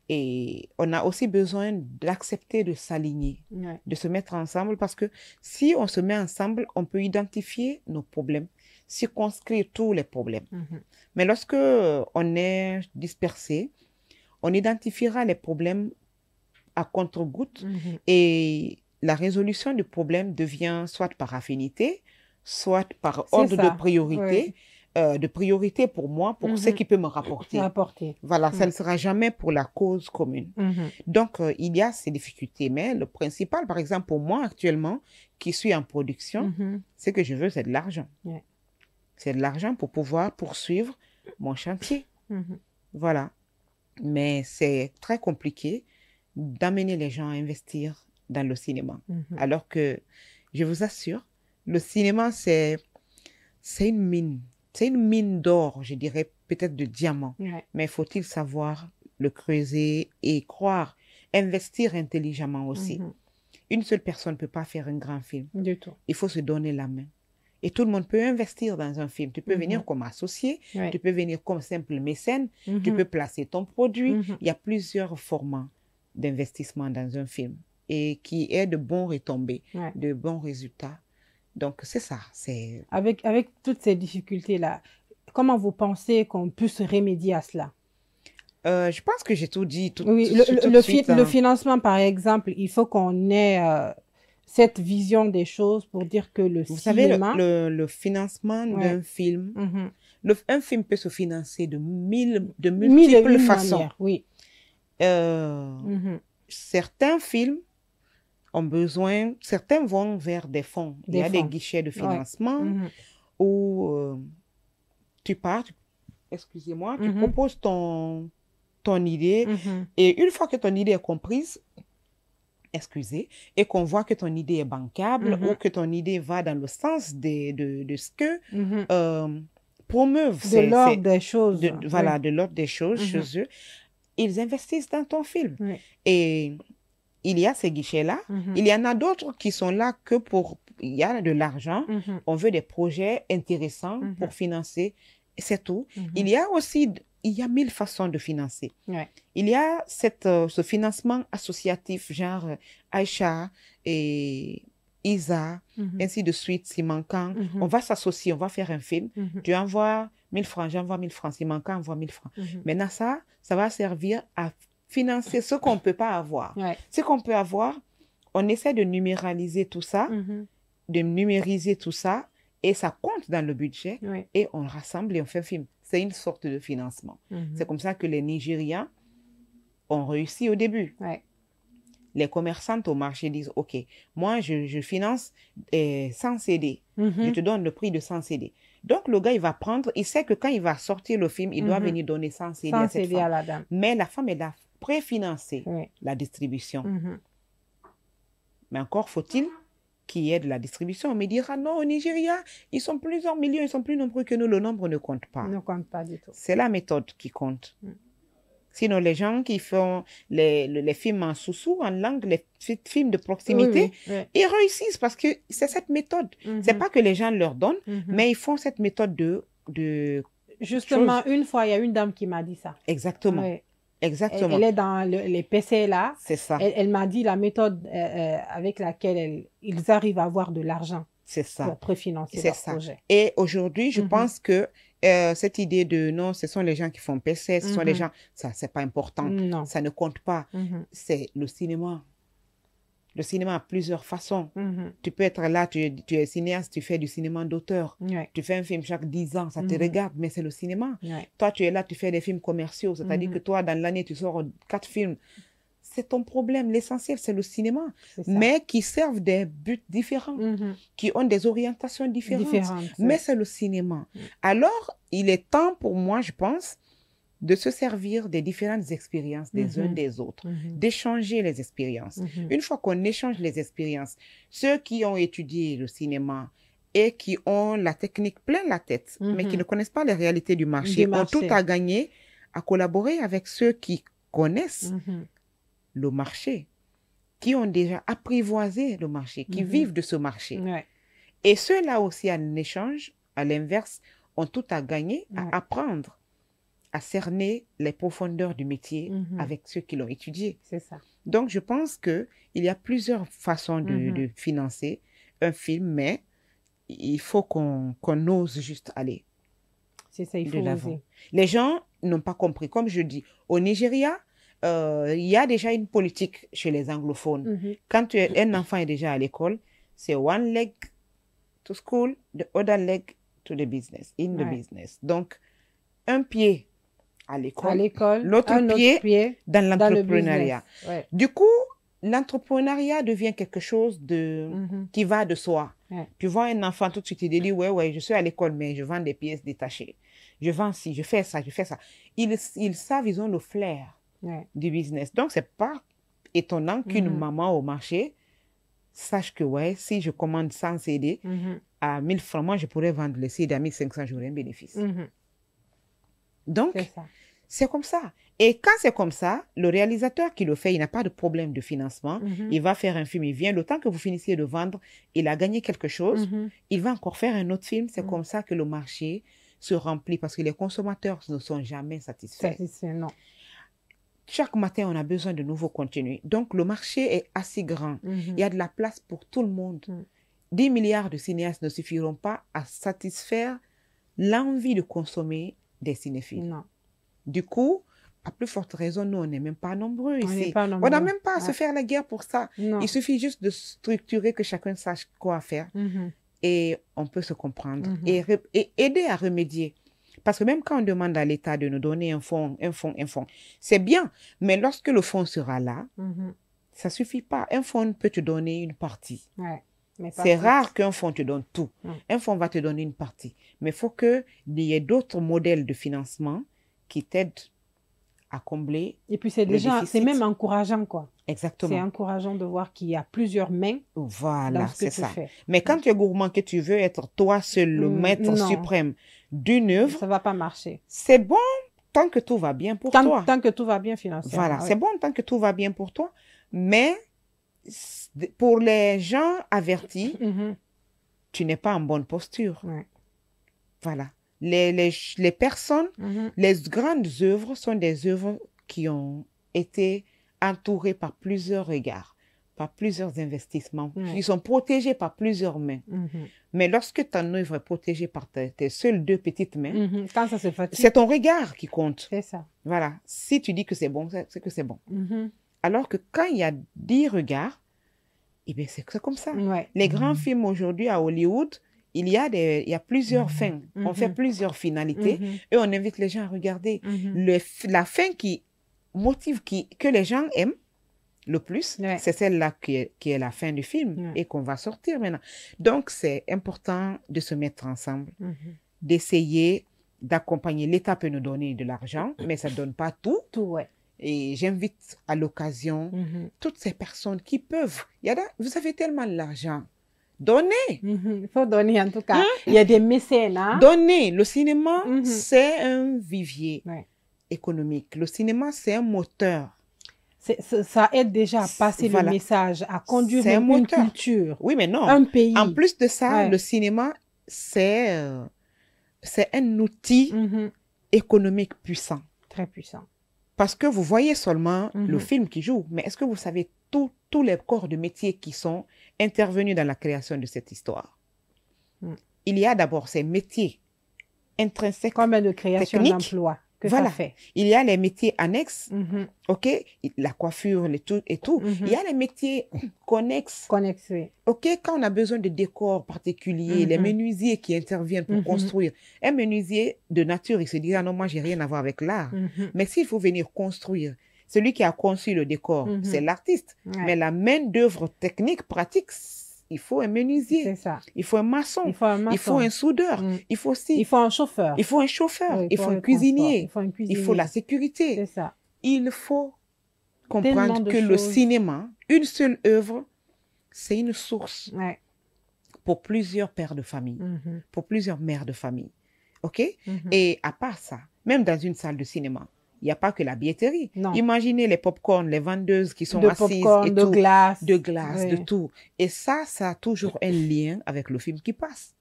Et on a aussi besoin d'accepter de s'aligner, de se mettre ensemble, parce que si on se met ensemble, on peut identifier nos problèmes, circonscrire tous les problèmes. Mais lorsque on est dispersé, on identifiera les problèmes à contre-gouttes et la résolution du problème devient soit par affinité, soit par ordre de priorité. De priorité pour moi, pour ce qui peut me rapporter. Voilà, ça ne sera jamais pour la cause commune. Donc, il y a ces difficultés. Mais le principal, par exemple, pour moi actuellement, qui suis en production, c'est que je veux, c'est de l'argent. C'est de l'argent pour pouvoir poursuivre mon chantier. Voilà. Mais c'est très compliqué d'amener les gens à investir dans le cinéma. Alors que, je vous assure, le cinéma, c'est une mine. C'est une mine d'or, je dirais, peut-être de diamants. Mais faut-il savoir le creuser et croire, investir intelligemment aussi. Une seule personne ne peut pas faire un grand film. Du tout. Il faut se donner la main. Et tout le monde peut investir dans un film. Tu peux venir comme associé, tu peux venir comme simple mécène, tu peux placer ton produit. Il y a plusieurs formats d'investissement dans un film et qui est de bons retombées, de bons résultats Donc, c'est ça. Avec toutes ces difficultés-là, comment vous pensez qu'on puisse remédier à cela? Je pense que j'ai tout dit Oui, le financement, par exemple, il faut qu'on ait cette vision des choses pour dire que le cinéma... Vous savez, le financement d'un film, un film peut se financer de multiples façons. Manières, oui. Certains films ont besoin, certains vont vers des fonds. Il y a des guichets de financement où tu pars, excusez-moi, tu proposes ton idée et une fois que ton idée est comprise, et qu'on voit que ton idée est bancable ou que ton idée va dans le sens de ce que promeuvent de l'ordre des choses. Voilà, de l'ordre des choses chez eux. Ils investissent dans ton film. Et il y a ces guichets-là. Il y en a d'autres qui sont là que pour... Il y a de l'argent. On veut des projets intéressants pour financer. C'est tout. Il y a aussi... Il y a 1000 façons de financer. Il y a ce financement associatif, genre Aïcha et Isa, ainsi de suite, Simankan. On va s'associer, on va faire un film. Tu envoies 1000 francs, j'envoie 1000 francs. Simankan envoie 1000 francs. Maintenant, ça va servir à financer ce qu'on ne peut pas avoir. Ce qu'on peut avoir, on essaie de numéraliser tout ça, et ça compte dans le budget, et on rassemble et on fait un film. C'est une sorte de financement. C'est comme ça que les Nigérians ont réussi au début. Les commerçantes au marché disent, OK, moi, je finance 100 CD. Je te donne le prix de 100 CD. Donc, le gars, il va prendre, il sait que quand il va sortir le film, il doit venir donner 100 CD à cette femme. À la dame. Mais la femme, elle a préfinancé la distribution. Mais encore faut-il qu'il y ait de la distribution. On me dira, non, au Nigeria, ils sont plusieurs millions, ils sont plus nombreux que nous, le nombre ne compte pas. Ne compte pas du tout. C'est la méthode qui compte. Sinon, les gens qui font les films en sous-sous, en langue, les films de proximité, ils réussissent parce que c'est cette méthode. C'est pas que les gens leur donnent, mais ils font cette méthode de Justement, une fois, il y a une dame qui m'a dit ça. Exactement. Exactement. Elle est dans les PC là. C'est ça. Elle m'a dit la méthode avec laquelle ils arrivent à avoir de l'argent. C'est ça. Pour préfinancer leur projet. Et aujourd'hui, je pense que cette idée de non, ce sont les gens qui font PC, ce sont les gens, ça, c'est pas important. Non. Ça ne compte pas. C'est le cinéma. Le cinéma a plusieurs façons. Tu peux être là, tu es cinéaste, tu fais du cinéma d'auteur. Tu fais un film chaque 10 ans, ça te regarde, mais c'est le cinéma. Toi, tu es là, tu fais des films commerciaux, c'est-à-dire que toi, dans l'année, tu sors 4 films. C'est ton problème. L'essentiel, c'est le cinéma, mais qui servent des buts différents, qui ont des orientations différentes. Mais c'est le cinéma. Alors, il est temps pour moi, je pense, de se servir des différentes expériences des uns des autres, d'échanger les expériences. Une fois qu'on échange les expériences, ceux qui ont étudié le cinéma et qui ont la technique plein la tête, mais qui ne connaissent pas les réalités du marché, ont tout à gagner à collaborer avec ceux qui connaissent le marché, qui ont déjà apprivoisé le marché, qui vivent de ce marché. Et ceux-là aussi, en échange, à l'inverse, ont tout à gagner à apprendre à cerner les profondeurs du métier avec ceux qui l'ont étudié. C'est ça. Donc, je pense qu'il y a plusieurs façons de financer un film, mais il faut qu'on ose juste aller. C'est ça, il faut oser. Les gens n'ont pas compris. Comme je dis, au Nigeria, il y a déjà une politique chez les anglophones. Quand un enfant est déjà à l'école, c'est one leg to school, the other leg to the business, in the business. Donc, un pied à l'école, l'autre pied dans l'entrepreneuriat. Du coup, l'entrepreneuriat devient quelque chose qui va de soi. Tu vois un enfant tout de suite, il te dit, ouais, je suis à l'école, mais je vends des pièces détachées. Je vends ci, je fais ça. Ils savent, ils ont le flair du business. Donc, c'est pas étonnant qu'une maman au marché sache que, si je commande 100 CD à 1000 francs, moi, je pourrais vendre les CD à 1500, j'aurais un bénéfice. Donc, c'est comme ça. Et quand c'est comme ça, le réalisateur qui le fait, il n'a pas de problème de financement. Il va faire un film, il vient, le temps que vous finissiez de vendre, il a gagné quelque chose, il va encore faire un autre film. C'est comme ça que le marché se remplit parce que les consommateurs ne sont jamais satisfaits. Non. Chaque matin, on a besoin de nouveaux contenus. Donc, le marché est assez grand. Il y a de la place pour tout le monde. 10 milliards de cinéastes ne suffiront pas à satisfaire l'envie de consommer des cinéphiles. Non. Du coup, à plus forte raison, nous, on n'est même pas nombreux ici. On n'a même pas à se faire la guerre pour ça. Non. Il suffit juste de structurer, que chacun sache quoi faire. Et on peut se comprendre et aider à remédier. Parce que même quand on demande à l'État de nous donner un fonds, c'est bien. Mais lorsque le fonds sera là, ça ne suffit pas. Un fonds peut te donner une partie. Ouais, c'est rare qu'un fonds te donne tout. Un fonds va te donner une partie. Mais il faut qu'il y ait d'autres modèles de financement qui t'aident à combler. Et puis c'est déjà, c'est même encourageant, quoi. Exactement. C'est encourageant de voir qu'il y a plusieurs mains. Voilà, c'est ça. Mais quand tu es gourmand, que tu veux être toi seul le maître suprême d'une œuvre, ça va pas marcher. C'est bon tant que tout va bien pour toi. Tant que tout va bien financièrement. Voilà, c'est bon tant que tout va bien pour toi. Mais pour les gens avertis, tu n'es pas en bonne posture. Ouais. Voilà. Les personnes, les grandes œuvres sont des œuvres qui ont été entourées par plusieurs regards, par plusieurs investissements, qui sont protégées par plusieurs mains. Mais lorsque ton œuvre est protégée par tes seules 2 petites mains, quand ça se fatigue, c'est ton regard qui compte. C'est ça. Voilà. Si tu dis que c'est bon, c'est que c'est bon. Alors que quand il y a 10 regards, eh bien, c'est comme ça. Ouais. Les grands films aujourd'hui à Hollywood, il y a plusieurs fins. On fait plusieurs finalités et on invite les gens à regarder. La fin qui motive, que les gens aiment le plus, c'est celle-là qui est la fin du film et qu'on va sortir maintenant. Donc, c'est important de se mettre ensemble, d'essayer d'accompagner. L'État peut nous donner de l'argent, mais ça ne donne pas tout. Et j'invite à l'occasion toutes ces personnes qui peuvent. Vous avez tellement de l'argent. Donnez. Il faut donner en tout cas. Il y a des mécènes. Donnez. Le cinéma, c'est un vivier économique. Le cinéma, c'est un moteur. Ça aide déjà à passer le message, à conduire une culture. Oui, mais non. Un pays. En plus de ça, le cinéma, c'est un outil économique puissant. Très puissant. Parce que vous voyez seulement le film qui joue, mais est-ce que vous savez tous les corps de métier qui sont intervenus dans la création de cette histoire? Il y a d'abord ces métiers intrinsèques, combien de création d'emplois que ça fait. Il y a les métiers annexes, ok, la coiffure et tout. Il y a les métiers connexes. Oui. Ok, quand on a besoin de décors particuliers, les menuisiers qui interviennent pour construire. Un menuisier de nature, il se dit, ah non, moi, j'ai rien à voir avec l'art. Mais s'il faut venir construire, celui qui a conçu le décor, c'est l'artiste. Mais la main-d'œuvre technique, pratique, il faut un menuisier. C'est ça. Il faut un maçon. Il faut un soudeur. Il faut un chauffeur. Il faut un chauffeur. Oui, il faut un cuisinier. Il faut la sécurité. C'est ça. Il faut comprendre que le cinéma, une seule œuvre, c'est une source pour plusieurs pères de famille, pour plusieurs mères de famille. OK? Et à part ça, même dans une salle de cinéma, il n'y a pas que la billetterie. Non. Imaginez les pop-corn, les vendeuses qui sont assises et de tout. Glace. De glace, de tout. Et ça a toujours un lien avec le film qui passe.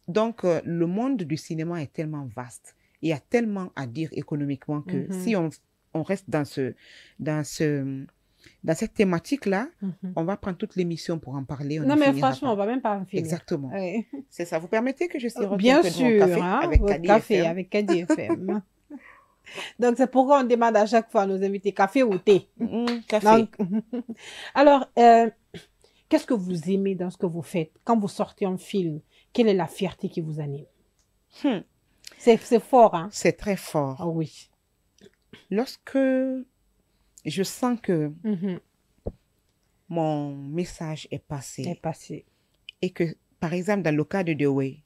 Donc, le monde du cinéma est tellement vaste. Il y a tellement à dire économiquement que si on reste dans cette thématique-là, on va prendre toute l'émission pour en parler. Non, mais franchement, on ne va même pas en finir. Exactement. C'est ça. Vous permettez que je sirote bien un peu sûr, de mon café avec votre Kadi café FM. avec Kadi FM. Donc, c'est pourquoi on demande à chaque fois à nos invités café ou thé. Café. Donc, alors, qu'est-ce que vous aimez dans ce que vous faites? Quand vous sortez un film, quelle est la fierté qui vous anime? C'est fort, hein? C'est très fort. Oh, oui. Lorsque je sens que mon message est passé. Et que, par exemple, dans le cas de The Way,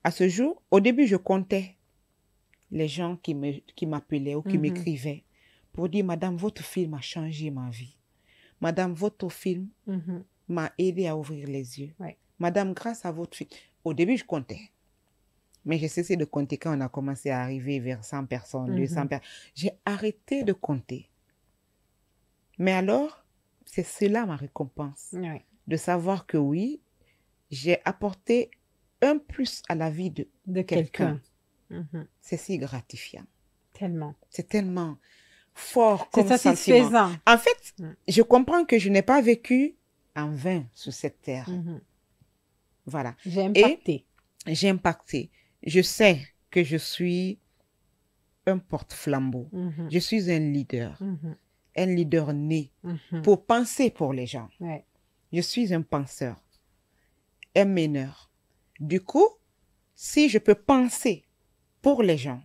à ce jour, au début, je comptais les gens qui m'appelaient ou qui m'écrivaient pour dire, Madame, votre film a changé ma vie. Madame, votre film m'a aidé à ouvrir les yeux. Madame, grâce à votre film. Au début, je comptais. Mais j'ai cessé de compter quand on a commencé à arriver vers 100 personnes, 200 personnes. J'ai arrêté de compter. Mais alors, c'est cela ma récompense. De savoir que oui, j'ai apporté un plus à la vie de quelqu'un. C'est si gratifiant. Tellement. C'est tellement fort comme sentiment. C'est satisfaisant. En fait, je comprends que je n'ai pas vécu en vain sur cette terre. Voilà. J'ai impacté. Et j'ai impacté. Je sais que je suis un porte-flambeau. Je suis un leader né pour penser pour les gens. Ouais. Je suis un penseur, un meneur. Du coup, si je peux penser pour les gens,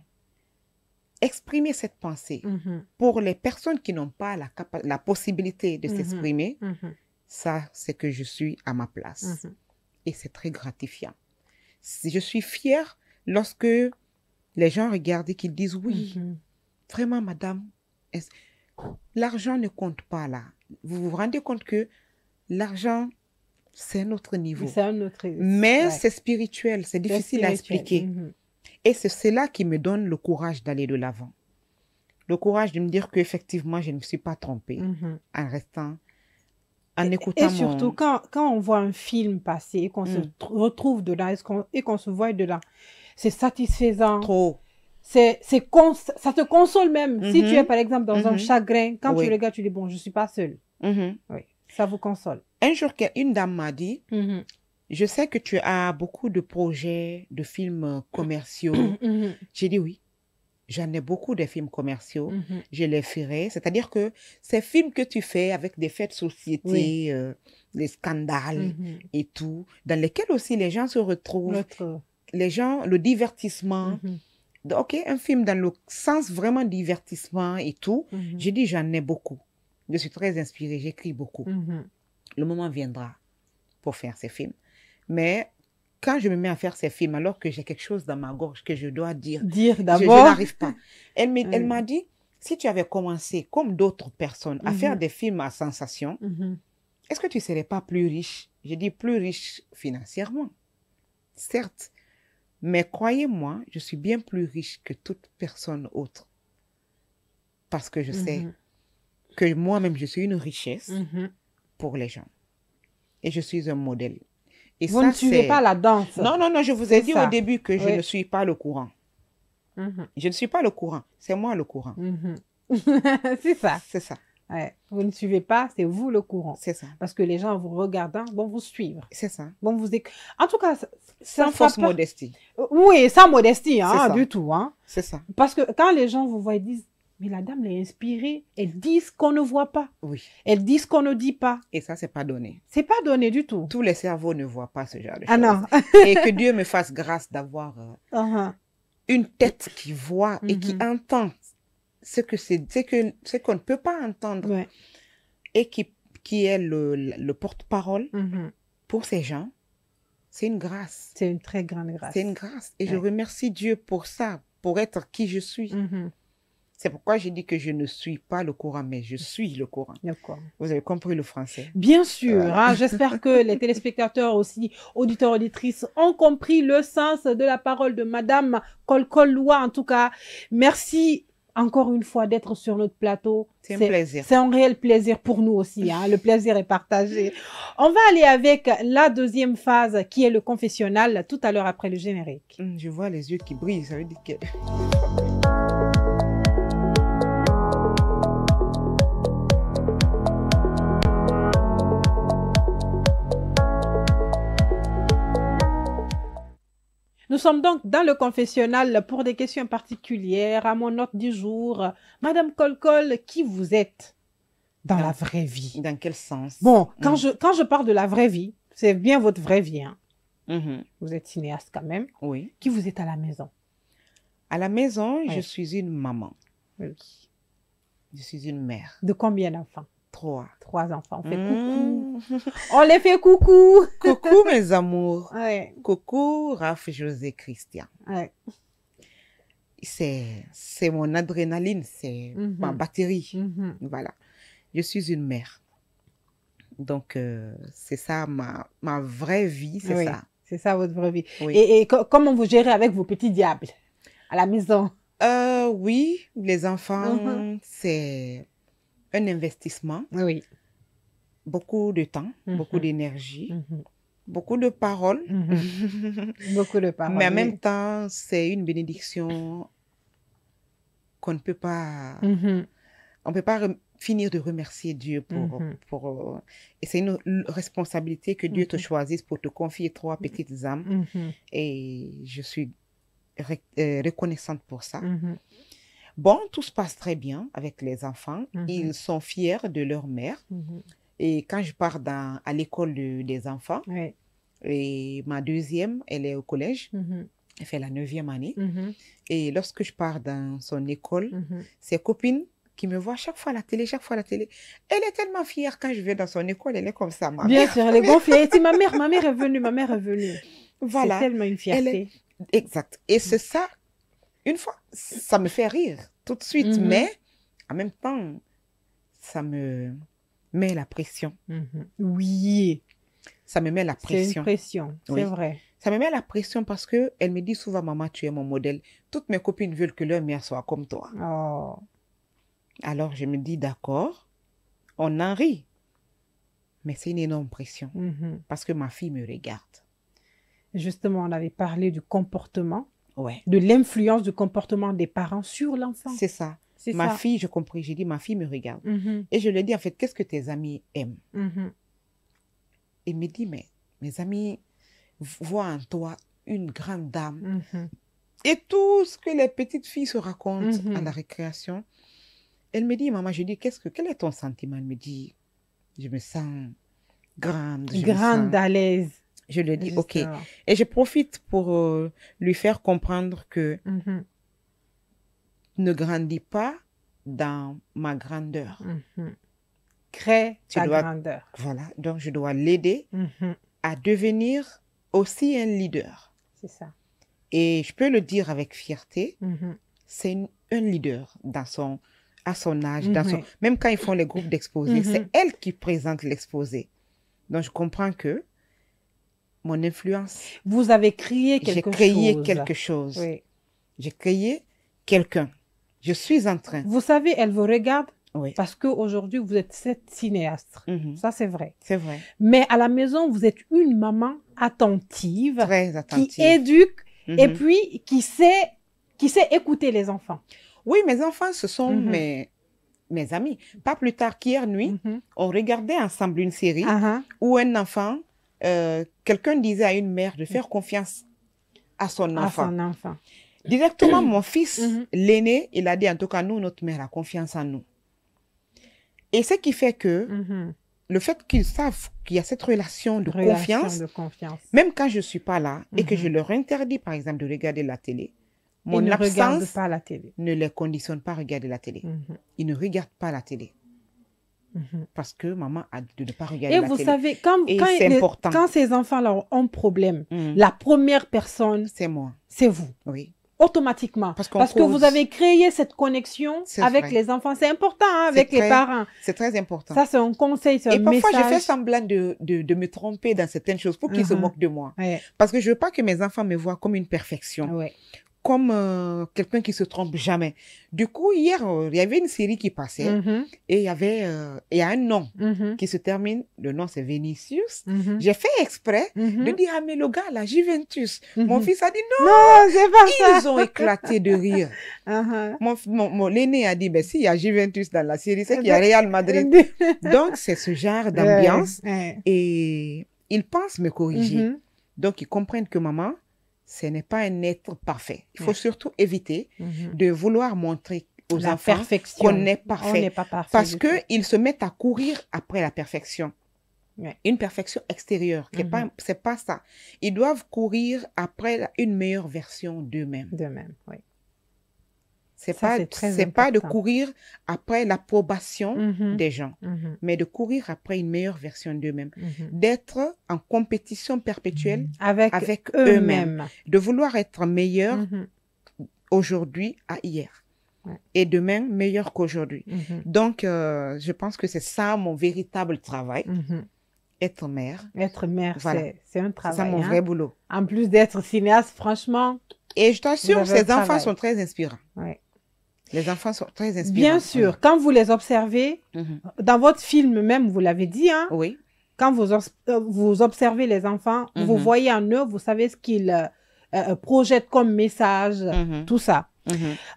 exprimer cette pensée pour les personnes qui n'ont pas la possibilité de s'exprimer, ça, c'est que je suis à ma place. Et c'est très gratifiant. Je suis fière lorsque les gens regardent et qu'ils disent oui, vraiment, madame, l'argent ne compte pas là. Vous vous rendez compte que l'argent, c'est un autre niveau. C'est un autre... Mais c'est spirituel, c'est difficile à expliquer. Et c'est cela qui me donne le courage d'aller de l'avant. Le courage de me dire qu'effectivement, je ne me suis pas trompée en restant, en écoutant Et surtout, quand on voit un film passer et qu'on se retrouve dedans et qu'on se voit dedans, c'est satisfaisant. Trop. Ça te console même. Si tu es, par exemple, dans un chagrin, quand tu regardes, tu dis, bon, je ne suis pas seule. Oui, ça vous console. Un jour, une dame m'a dit, je sais que tu as beaucoup de projets, de films commerciaux. J'ai dit oui. J'en ai beaucoup de films commerciaux. Je les ferai. C'est-à-dire que ces films que tu fais avec des faits de société, les scandales et tout, dans lesquels aussi les gens se retrouvent, les gens, le divertissement. Ok, un film dans le sens vraiment divertissement et tout. J'ai dit, j'en ai beaucoup. Je suis très inspirée, j'écris beaucoup. Le moment viendra pour faire ces films. Mais quand je me mets à faire ces films, alors que j'ai quelque chose dans ma gorge que je dois dire d'abord, je n'arrive pas. Elle m'a dit, si tu avais commencé, comme d'autres personnes, à faire des films à sensation, est-ce que tu ne serais pas plus riche? J'ai dit plus riche financièrement, certes. Mais croyez-moi, je suis bien plus riche que toute personne autre. Parce que je sais que moi-même, je suis une richesse pour les gens. Et je suis un modèle. Et vous ne suivez pas la danse. Non, non, non, je vous ai dit au début que je ne suis pas le courant. Je ne suis pas le courant, c'est moi le courant. C'est ça. C'est ça. Ouais. Vous ne suivez pas, c'est vous le courant. C'est ça. Parce que les gens, en vous regardant, vont vous suivre. C'est ça. Vont vous En tout cas, sans fausse modestie. Oui, sans modestie, hein, du tout. Hein. C'est ça. Parce que quand les gens vous voient, ils disent, mais la dame l'est inspirée, elle dit ce qu'on ne voit pas. Oui. Elle dit ce qu'on ne dit pas. Et ça, c'est pas donné. C'est pas donné du tout. Tous les cerveaux ne voient pas ce genre de choses. Ah non. Et que Dieu me fasse grâce d'avoir une tête qui voit et qui entend ce qu'on ne peut pas entendre et qui est le porte-parole pour ces gens. C'est une grâce. C'est une très grande grâce. C'est une grâce. Et je remercie Dieu pour ça, pour être qui je suis. C'est pourquoi j'ai dit que je ne suis pas le courant, mais je suis le courant. Vous avez compris le français? Bien sûr. Hein, j'espère que les téléspectateurs aussi, auditeurs, auditrices, ont compris le sens de la parole de Madame Kolkol Lua. En tout cas, merci encore une fois d'être sur notre plateau. C'est un plaisir. C'est un réel plaisir pour nous aussi. Hein, le plaisir est partagé. On va aller avec la deuxième phase qui est le confessionnal tout à l'heure après le générique. Je vois les yeux qui brillent. Ça veut dire que... Nous sommes donc dans le confessionnal pour des questions particulières. À mon hôte du jour, Madame Kolkol, qui vous êtes dans la vraie vie? Dans quel sens? Bon, quand je parle de la vraie vie, c'est bien votre vraie vie. Hein. Vous êtes cinéaste quand même. Oui. Qui vous êtes à la maison? À la maison, je suis une maman. Oui. Je suis une mère. De combien d'enfants? 3. 3 enfants. On fait coucou. On les fait coucou. Coucou mes amours. Ouais. Coucou Raph, José, Christian. Ouais. C'est mon adrénaline, c'est ma batterie. Voilà. Je suis une mère. Donc, c'est ça ma vraie vie, c'est ça. C'est ça votre vraie vie. Oui. Et comment vous gérez avec vos petits diables à la maison? Oui, les enfants, c'est un investissement. Oui. Beaucoup de temps, beaucoup d'énergie, beaucoup de paroles. Beaucoup de paroles. Mais en même temps, c'est une bénédiction qu'on ne peut pas... On ne peut pas finir de remercier Dieu et c'est une responsabilité que Dieu te choisisse pour te confier 3 petites âmes. Et je suis reconnaissante pour ça. Bon, tout se passe très bien avec les enfants. Ils sont fiers de leur mère. Et quand je pars à l'école des enfants, et ma deuxième, elle est au collège, elle fait la 9e année. Et lorsque je pars dans son école, ses copines qui me voient chaque fois à la télé, elle est tellement fière quand je vais dans son école, elle est comme ça. Bien sûr, elle est gonflée. Elle dit, ma mère est venue. Voilà. C'est tellement une fierté. Exact. Et c'est ça, une fois, ça me fait rire tout de suite, mais en même temps, ça me met la pression. Oui. Ça me met la pression. C'est une pression, c'est vrai. Ça me met la pression parce qu'elle me dit souvent, maman, tu es mon modèle. Toutes mes copines veulent que leur mère soit comme toi. Oh. Alors, je me dis, d'accord, on en rit. Mais c'est une énorme pression parce que ma fille me regarde. Justement, on avait parlé du comportement, ouais. de l'influence du comportement des parents sur l'enfant. C'est ça. Ma fille, j'ai compris, j'ai dit, ma fille me regarde. Et je lui ai dit, en fait, qu'est-ce que tes amis aiment? Il me dit, mais mes amis voient en toi une grande dame. Et tout ce que les petites filles se racontent à la récréation, elle me dit, maman, je dis, quel est ton sentiment? Elle me dit, je me sens grande. Grande, à l'aise. Je lui dis, ok. Et je profite pour lui faire comprendre que ne grandis pas dans ma grandeur. Crée ta grandeur. Voilà, donc je dois l'aider à devenir aussi un leader. C'est ça. Et je peux le dire avec fierté, c'est un leader à son âge, même quand ils font les groupes d'exposés, c'est elle qui présente l'exposé. Donc je comprends que mon influence... Vous avez créé quelque chose. J'ai créé quelque chose. Oui. J'ai créé quelqu'un. Je suis en train. Vous savez, elle vous regarde oui. parce qu'aujourd'hui, vous êtes cette cinéaste. Ça, c'est vrai. C'est vrai. Mais à la maison, vous êtes une maman attentive. Très attentive. Qui éduque et puis qui sait écouter les enfants. Oui, mes enfants, ce sont mes amis. Pas plus tard qu'hier nuit, on regardait ensemble une série où un enfant, quelqu'un disait à une mère de faire confiance à son enfant. Directement, mon fils, l'aîné, il a dit, en tout cas, nous, notre mère a confiance en nous. Et ce qui fait que le fait qu'ils savent qu'il y a cette relation de confiance, même quand je ne suis pas là et que je leur interdis, par exemple, de regarder la télé, mon absence pas la télé. ne les conditionne pas à regarder la télé. Ils ne regardent pas la télé. Parce que maman a dit de ne pas regarder la télé. Et vous savez, quand ces enfants-là ont un problème, la première personne, c'est moi. C'est vous. Oui. Automatiquement. Parce que vous avez créé cette connexion avec les enfants. C'est important avec les parents. C'est très important. Ça, c'est un conseil, c'est un message. Et parfois, je fais semblant de me tromper dans certaines choses pour qu'ils se moquent de moi. Parce que je ne veux pas que mes enfants me voient comme une perfection. Comme quelqu'un qui se trompe jamais. Du coup, hier, il y avait une série qui passait et il y a un nom qui se termine. Le nom, c'est Vinicius. J'ai fait exprès de dire, ah, mais le gars, la Juventus. Mon fils a dit, non, c'est pas ça. Ils ont éclaté de rire. L'aîné a dit, ben, s'il y a Juventus dans la série, c'est qu'il y a Real Madrid. Donc, c'est ce genre d'ambiance. Et ils pensent me corriger. Donc, ils comprennent que maman, ce n'est pas un être parfait. Il faut surtout éviter de vouloir montrer aux enfants qu'on est parfait. On n'est pas parfait. Parce qu'ils se mettent à courir après la perfection. Une perfection extérieure. C'est pas ça. Ils doivent courir après une meilleure version d'eux-mêmes. Oui. C'est pas de courir après l'approbation des gens, mais de courir après une meilleure version d'eux-mêmes, d'être en compétition perpétuelle avec eux-mêmes, de vouloir être meilleur aujourd'hui à hier et demain meilleur qu'aujourd'hui. Donc, je pense que c'est ça mon véritable travail. Être mère. Être mère, voilà. C'est un travail. C'est ça mon vrai boulot. En plus d'être cinéaste, franchement. Et je t'assure, ces enfants sont très inspirants. Les enfants sont très inspirants. Bien sûr, quand vous les observez, dans votre film même, vous l'avez dit, hein, quand vous observez les enfants, vous voyez en eux, vous savez ce qu'ils projettent comme message, tout ça.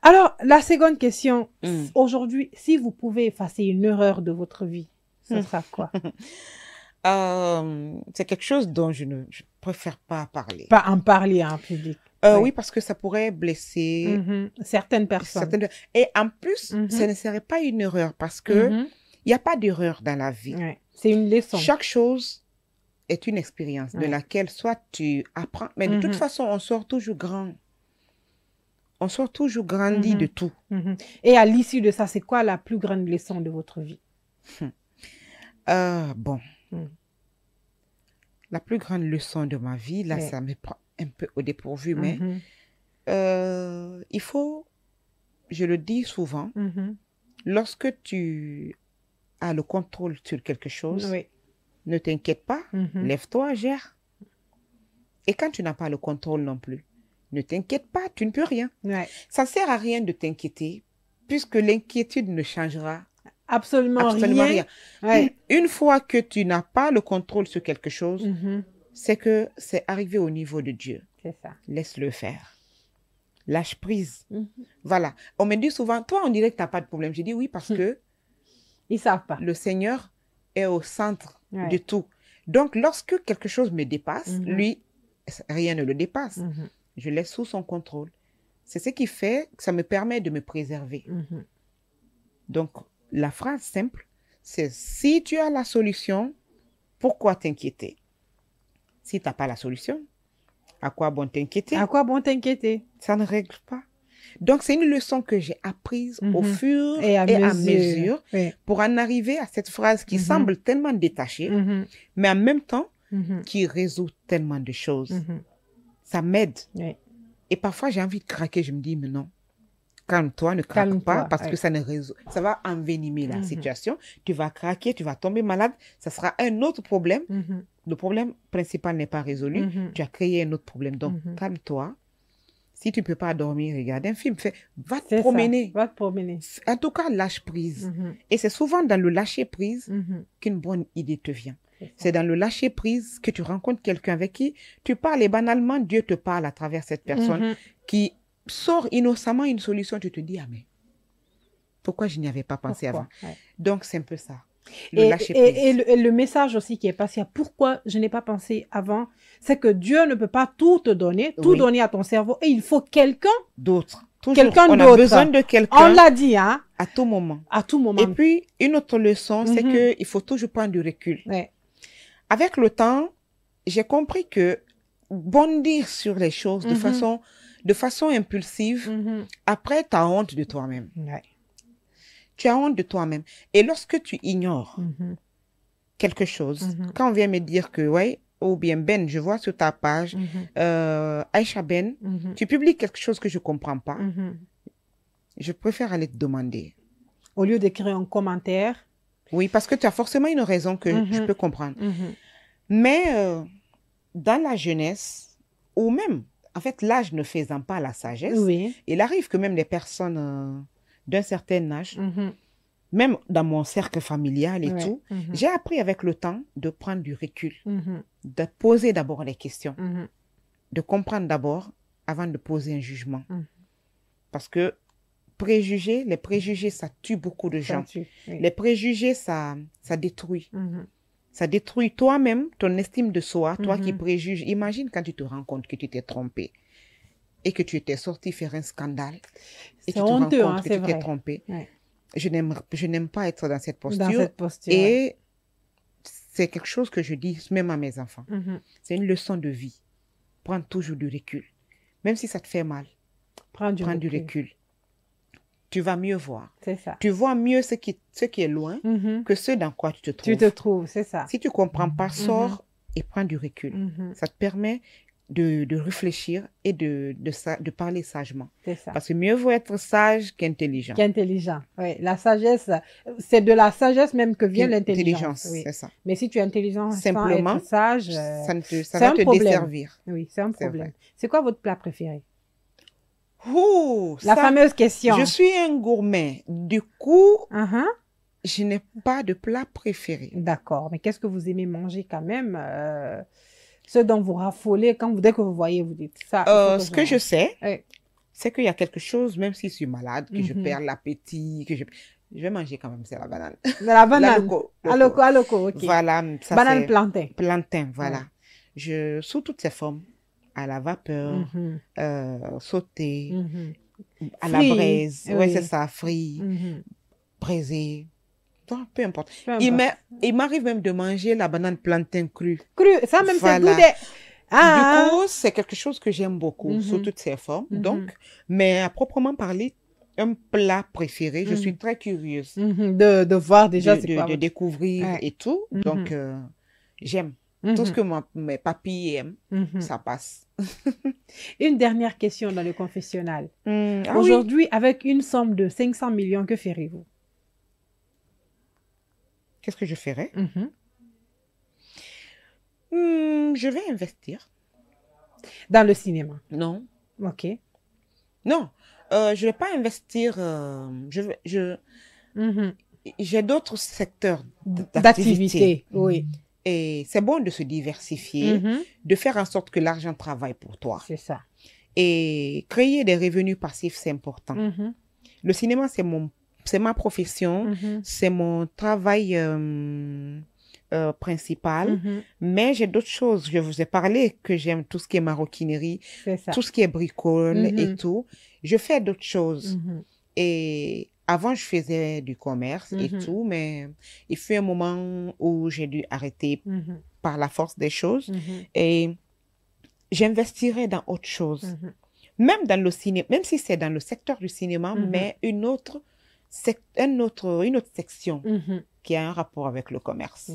Alors, la seconde question. Aujourd'hui, si vous pouvez effacer une erreur de votre vie, ce sera quoi? C'est quelque chose dont je préfère pas parler. Pas en parler en public. Oui, parce que ça pourrait blesser certaines personnes. Et en plus, ce ne serait pas une erreur parce que il n'y a pas d'erreur dans la vie. C'est une leçon. Chaque chose est une expérience de laquelle soit tu apprends, mais de toute façon, on sort toujours grand. On sort toujours grandi de tout. Et à l'issue de ça, c'est quoi la plus grande leçon de votre vie? Bon. La plus grande leçon de ma vie, là, ça me prend un peu au dépourvu, mais il faut, je le dis souvent, lorsque tu as le contrôle sur quelque chose, ne t'inquiète pas, lève-toi, gère. Et quand tu n'as pas le contrôle non plus, ne t'inquiète pas, tu ne peux rien. Ça ne sert à rien de t'inquiéter, puisque l'inquiétude ne changera absolument rien. Une fois que tu n'as pas le contrôle sur quelque chose, c'est que c'est arrivé au niveau de Dieu. C'est ça. Laisse-le faire. Lâche prise. Voilà. On me dit souvent, toi, on dirait que tu n'as pas de problème. Je dis oui parce que ils savent pas. Le Seigneur est au centre de tout. Donc, lorsque quelque chose me dépasse, lui, rien ne le dépasse. Je laisse sous son contrôle. C'est ce qui fait que ça me permet de me préserver. Donc, la phrase simple, c'est si tu as la solution, pourquoi t'inquiéter? Si tu n'as pas la solution, à quoi bon t'inquiéter? À quoi bon t'inquiéter? Ça ne règle pas. Donc, c'est une leçon que j'ai apprise au fur et à mesure pour en arriver à cette phrase qui semble tellement détachée, mais en même temps, qui résout tellement de choses. Ça m'aide. Et parfois, j'ai envie de craquer. Je me dis, mais non. Calme-toi, ne craque pas parce que ça ne résout. Ça va envenimer la situation. Tu vas craquer, tu vas tomber malade. Ça sera un autre problème. Le problème principal n'est pas résolu. Tu as créé un autre problème. Donc, calme-toi. Si tu ne peux pas dormir, regarde un film. Va te promener. Va te promener. En tout cas, lâche prise. Et c'est souvent dans le lâcher prise qu'une bonne idée te vient. C'est dans le lâcher prise que tu rencontres quelqu'un avec qui tu parles et banalement, Dieu te parle à travers cette personne qui sort innocemment une solution. Tu te dis, ah mais pourquoi je n'y avais pas pensé avant? Donc, c'est un peu ça. Le lâcher prise. Et le message aussi qui est passé, pourquoi je n'ai pas pensé avant, c'est que Dieu ne peut pas tout te donner, tout donner à ton cerveau, et il faut quelqu'un d'autre. On a besoin de quelqu'un. On l'a dit, hein? À tout moment. À tout moment. Et puis, une autre leçon, c'est qu'il faut toujours prendre du recul. Avec le temps, j'ai compris que bondir sur les choses de façon impulsive, après, tu as honte de toi-même. Tu as honte de toi-même. Et lorsque tu ignores quelque chose, quand on vient me dire que, ou bien Ben, je vois sur ta page, Aïcha Ben, tu publies quelque chose que je ne comprends pas, je préfère aller te demander. Au lieu d'écrire un commentaire. Oui, parce que tu as forcément une raison que je peux comprendre. Mais dans la jeunesse, ou même, en fait, l'âge ne faisant pas la sagesse, il arrive que même les personnes d'un certain âge, même dans mon cercle familial et tout, j'ai appris avec le temps de prendre du recul, de poser d'abord les questions, de comprendre d'abord avant de poser un jugement. Parce que les préjugés, ça tue beaucoup de gens. Les préjugés, ça détruit. Ça détruit toi-même, ton estime de soi, toi qui préjuges. Imagine quand tu te rends compte que tu t'es trompé et que tu t'es sorti faire un scandale et tu te rends compte que tu t'es trompé. Je n'aime pas être dans cette posture. Et c'est quelque chose que je dis même à mes enfants. C'est une leçon de vie. Prends toujours du recul. Même si ça te fait mal, prends du recul. Tu vas mieux voir. C'est ça. Tu vois mieux ce qui est loin que ce dans quoi tu te trouves. Tu te trouves, c'est ça. Si tu ne comprends pas, sors et prends du recul. Ça te permet de réfléchir et de parler sagement. C'est ça. Parce que mieux vaut être sage qu'intelligent. Oui, la sagesse, c'est de la sagesse même que vient l'intelligence. Oui. C'est ça. Mais si tu es intelligent simplement, sans être sage, ça va te desservir. Oui, c'est un problème. C'est quoi votre plat préféré? La fameuse question. Je suis un gourmet. Du coup, je n'ai pas de plat préféré. D'accord. Mais qu'est-ce que vous aimez manger quand même? Ce dont vous raffolez dès que vous voyez, vous dites ça. Ce que je sais, c'est qu'il y a quelque chose, même si je suis malade, que je perds l'appétit, que je vais manger quand même, c'est la banane. La banane. La loco, ok. Voilà, ça banane plantain. Plantain, voilà. Sous toutes ses formes, à la vapeur, sauté, à la braise, ouais, c'est ça, frit, braisé, peu importe. Il m'arrive même de manger la banane plantain crue. Crue, ça même c'est goût Du coup, c'est quelque chose que j'aime beaucoup, sous toutes ses formes. Donc, mais à proprement parler, un plat préféré, je suis très curieuse. De voir déjà c'est quoi. De découvrir et tout. Donc, j'aime. Tout ce que mes papilles aiment, ça passe. Une dernière question dans le confessionnal. Aujourd'hui, avec une somme de 500 millions, que ferez-vous? Qu'est-ce que je ferais? Je vais investir. Dans le cinéma? Non. Ok. Non, je ne vais pas investir. J'ai d'autres secteurs d'activité. Oui. Et c'est bon de se diversifier, de faire en sorte que l'argent travaille pour toi. C'est ça. Et créer des revenus passifs, c'est important. Le cinéma, c'est ma profession, c'est mon travail principal. Mais j'ai d'autres choses. Je vous ai parlé que j'aime tout ce qui est maroquinerie, tout ce qui est bricole et tout. Je fais d'autres choses. Et avant, je faisais du commerce et tout, mais il fut un moment où j'ai dû arrêter par la force des choses. Et j'investirais dans autre chose. Même dans le cinéma, même si c'est dans le secteur du cinéma, mais une autre section qui a un rapport avec le commerce.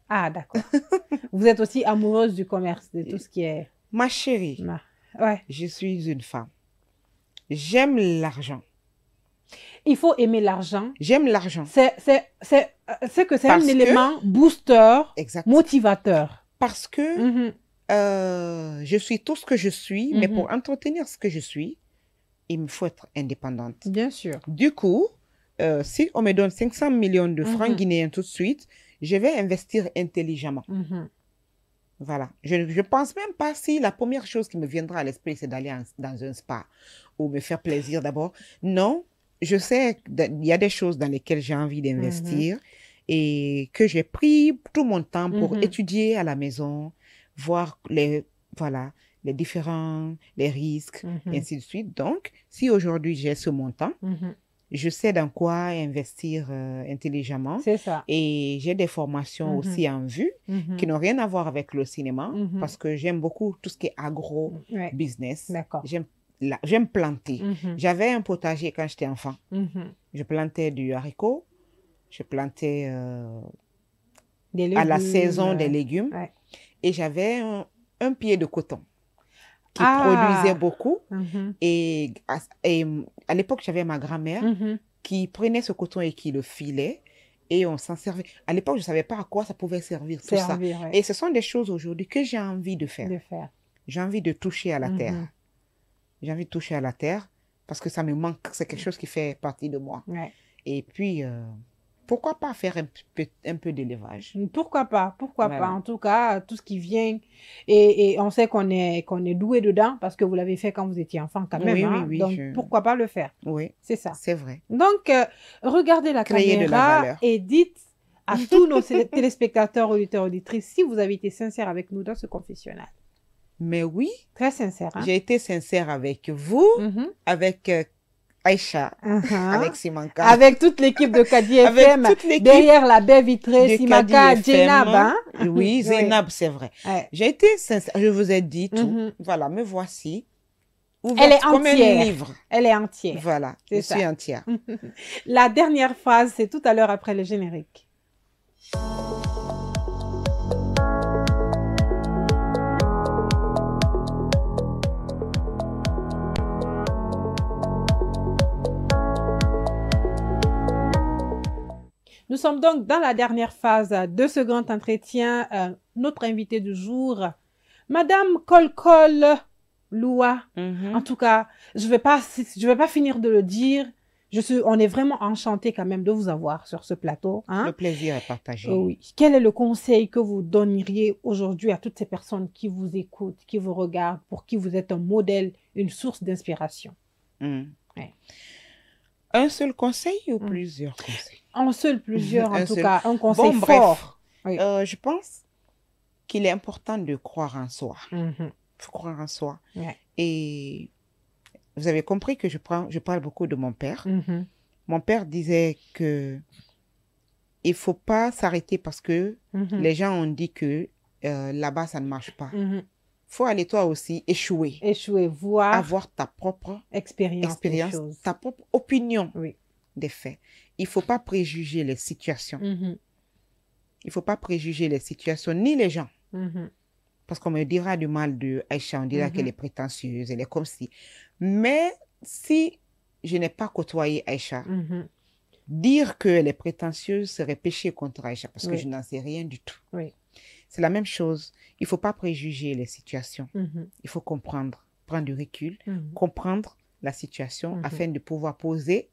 Ah, d'accord. Vous êtes aussi amoureuse du commerce, de tout ce qui est... Ma chérie, je suis une femme. J'aime l'argent. Il faut aimer l'argent. J'aime l'argent. C'est un élément booster, motivateur. Parce que je suis tout ce que je suis, mais pour entretenir ce que je suis, il me faut être indépendante. Bien sûr. Du coup, si on me donne 500 millions de francs guinéens tout de suite, je vais investir intelligemment. Voilà. Je ne pense même pas si la première chose qui me viendra à l'esprit, c'est d'aller dans un spa ou me faire plaisir d'abord. Non, je sais qu'il y a des choses dans lesquelles j'ai envie d'investir et que j'ai pris tout mon temps pour étudier à la maison, voir les risques, et ainsi de suite. Donc, si aujourd'hui j'ai ce montant, je sais dans quoi investir intelligemment. C'est ça. Et j'ai des formations aussi en vue qui n'ont rien à voir avec le cinéma parce que j'aime beaucoup tout ce qui est agro-business. D'accord. J'aime planter. J'avais un potager quand j'étais enfant. Je plantais du haricot, je plantais à la saison des légumes et j'avais un pied de coton qui produisait beaucoup. Et à l'époque, j'avais ma grand-mère qui prenait ce coton et qui le filait et on s'en servait. À l'époque, je ne savais pas à quoi ça pouvait servir, tout ça. Et ce sont des choses aujourd'hui que j'ai envie de faire. J'ai envie de toucher à la terre. J'ai envie de toucher à la terre parce que ça me manque. C'est quelque chose qui fait partie de moi. Et puis, pourquoi pas faire un peu d'élevage? Pourquoi pas? Pourquoi pas? En tout cas, tout ce qui vient, et on sait qu'on est doué dedans parce que vous l'avez fait quand vous étiez enfant quand même. Donc, pourquoi pas le faire? Oui, c'est ça. C'est vrai. Donc, regardez la caméra et dites à tous nos téléspectateurs, auditeurs, auditrices, si vous avez été sincère avec nous dans ce confessionnal. Mais oui. Très sincère. J'ai été sincère avec vous, avec Aïcha, avec Simanka. Avec toute l'équipe de Kadi FM, derrière la baie vitrée, Simanka, Zainab. Oui, Zainab, c'est vrai. J'ai été sincère, je vous ai dit tout. Voilà, me voici. Elle est entière. Comme un livre. Elle est entière. Voilà, je suis entière. La dernière phrase, c'est tout à l'heure après le générique. Nous sommes donc dans la dernière phase de ce grand entretien. Notre invitée du jour, Madame Kolkol Loua. En tout cas, je vais pas finir de le dire. On est vraiment enchanté quand même de vous avoir sur ce plateau. Hein? Le plaisir est partagé. Oui. Quel est le conseil que vous donneriez aujourd'hui à toutes ces personnes qui vous écoutent, qui vous regardent, pour qui vous êtes un modèle, une source d'inspiration? Ouais. Un seul conseil ou plusieurs conseils? Un seul, plusieurs, en tout cas, un conseil fort. Oui. Je pense qu'il est important de croire en soi. Il faut croire en soi. Ouais. Et vous avez compris que je parle beaucoup de mon père. Mon père disait que il ne faut pas s'arrêter parce que les gens ont dit que là-bas, ça ne marche pas. Il faut aller toi aussi échouer. Échouer, voir. Avoir ta propre expérience ta propre opinion des faits. Il ne faut pas préjuger les situations. Il ne faut pas préjuger les situations ni les gens. Parce qu'on me dira du mal de Aïcha, on dira qu'elle est prétentieuse, elle est comme si. Mais si je n'ai pas côtoyé Aïcha, dire qu'elle est prétentieuse serait péché contre Aïcha parce que je n'en sais rien du tout. C'est la même chose. Il ne faut pas préjuger les situations. Il faut comprendre, prendre du recul, comprendre la situation afin de pouvoir poser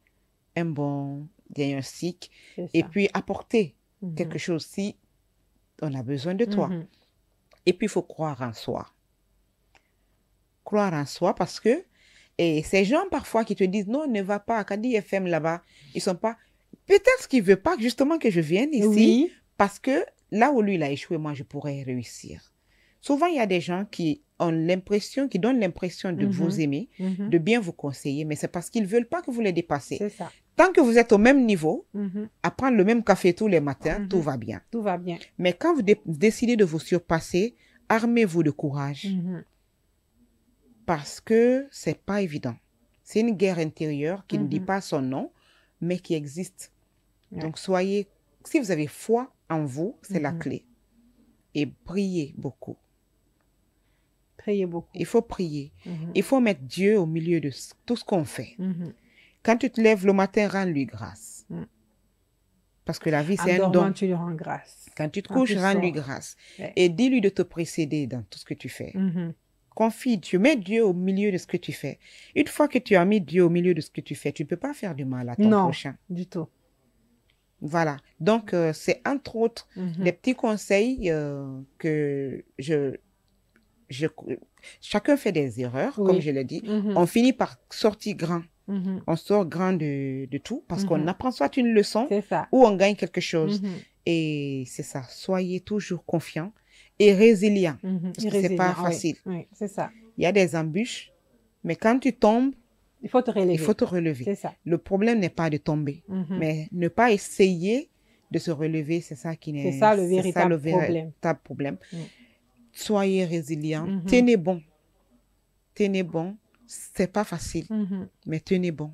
un bon diagnostic et puis apporter quelque chose si on a besoin de toi. Et puis, il faut croire en soi. Croire en soi parce que ces gens parfois qui te disent non, ne va pas à Kadi FM là-bas, ils sont pas... Peut-être qu'ils ne veulent pas justement que je vienne ici parce que là où lui il a échoué, moi je pourrais réussir. Souvent, il y a des gens qui donnent l'impression de vous aimer, de bien vous conseiller, mais c'est parce qu'ils ne veulent pas que vous les dépassiez. C'est ça. Tant que vous êtes au même niveau, à prendre le même café tous les matins, tout va bien. Tout va bien. Mais quand vous décidez de vous surpasser, armez-vous de courage. Parce que c'est pas évident. C'est une guerre intérieure qui ne dit pas son nom, mais qui existe. Donc, si vous avez foi en vous, c'est la clé. Et priez beaucoup. Priez beaucoup. Il faut prier. Il faut mettre Dieu au milieu de tout ce qu'on fait. Quand tu te lèves le matin, rends-lui grâce. Parce que la vie, c'est un don. Tu lui rends grâce. Quand tu te couches, rends-lui grâce. Et dis-lui de te précéder dans tout ce que tu fais. Confie Dieu, mets Dieu au milieu de ce que tu fais. Une fois que tu as mis Dieu au milieu de ce que tu fais, tu ne peux pas faire du mal à ton prochain. Non, du tout. Voilà. Donc, c'est entre autres les petits conseils que chacun fait des erreurs, comme je l'ai dit. On finit par sortir grand. On sort grand de tout parce qu'on apprend soit une leçon ou on gagne quelque chose. Et c'est ça. Soyez toujours confiants et résilients. Parce que c'est pas facile. Oui, c'est ça. Il y a des embûches, mais quand tu tombes, il faut te relever. Il faut te relever. C'est ça. Le problème n'est pas de tomber, mais ne pas essayer de se relever, c'est ça qui n'est... C'est ça le véritable problème. Soyez résilients. Tenez bon. Tenez bon. C'est pas facile, mais tenez bon.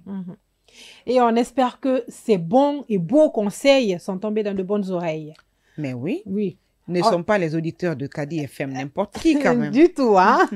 Et on espère que ces bons et beaux conseils sont tombés dans de bonnes oreilles. Mais oui. Oui. Ne sont pas les auditeurs de Kadi FM, n'importe qui quand même. Du tout, hein.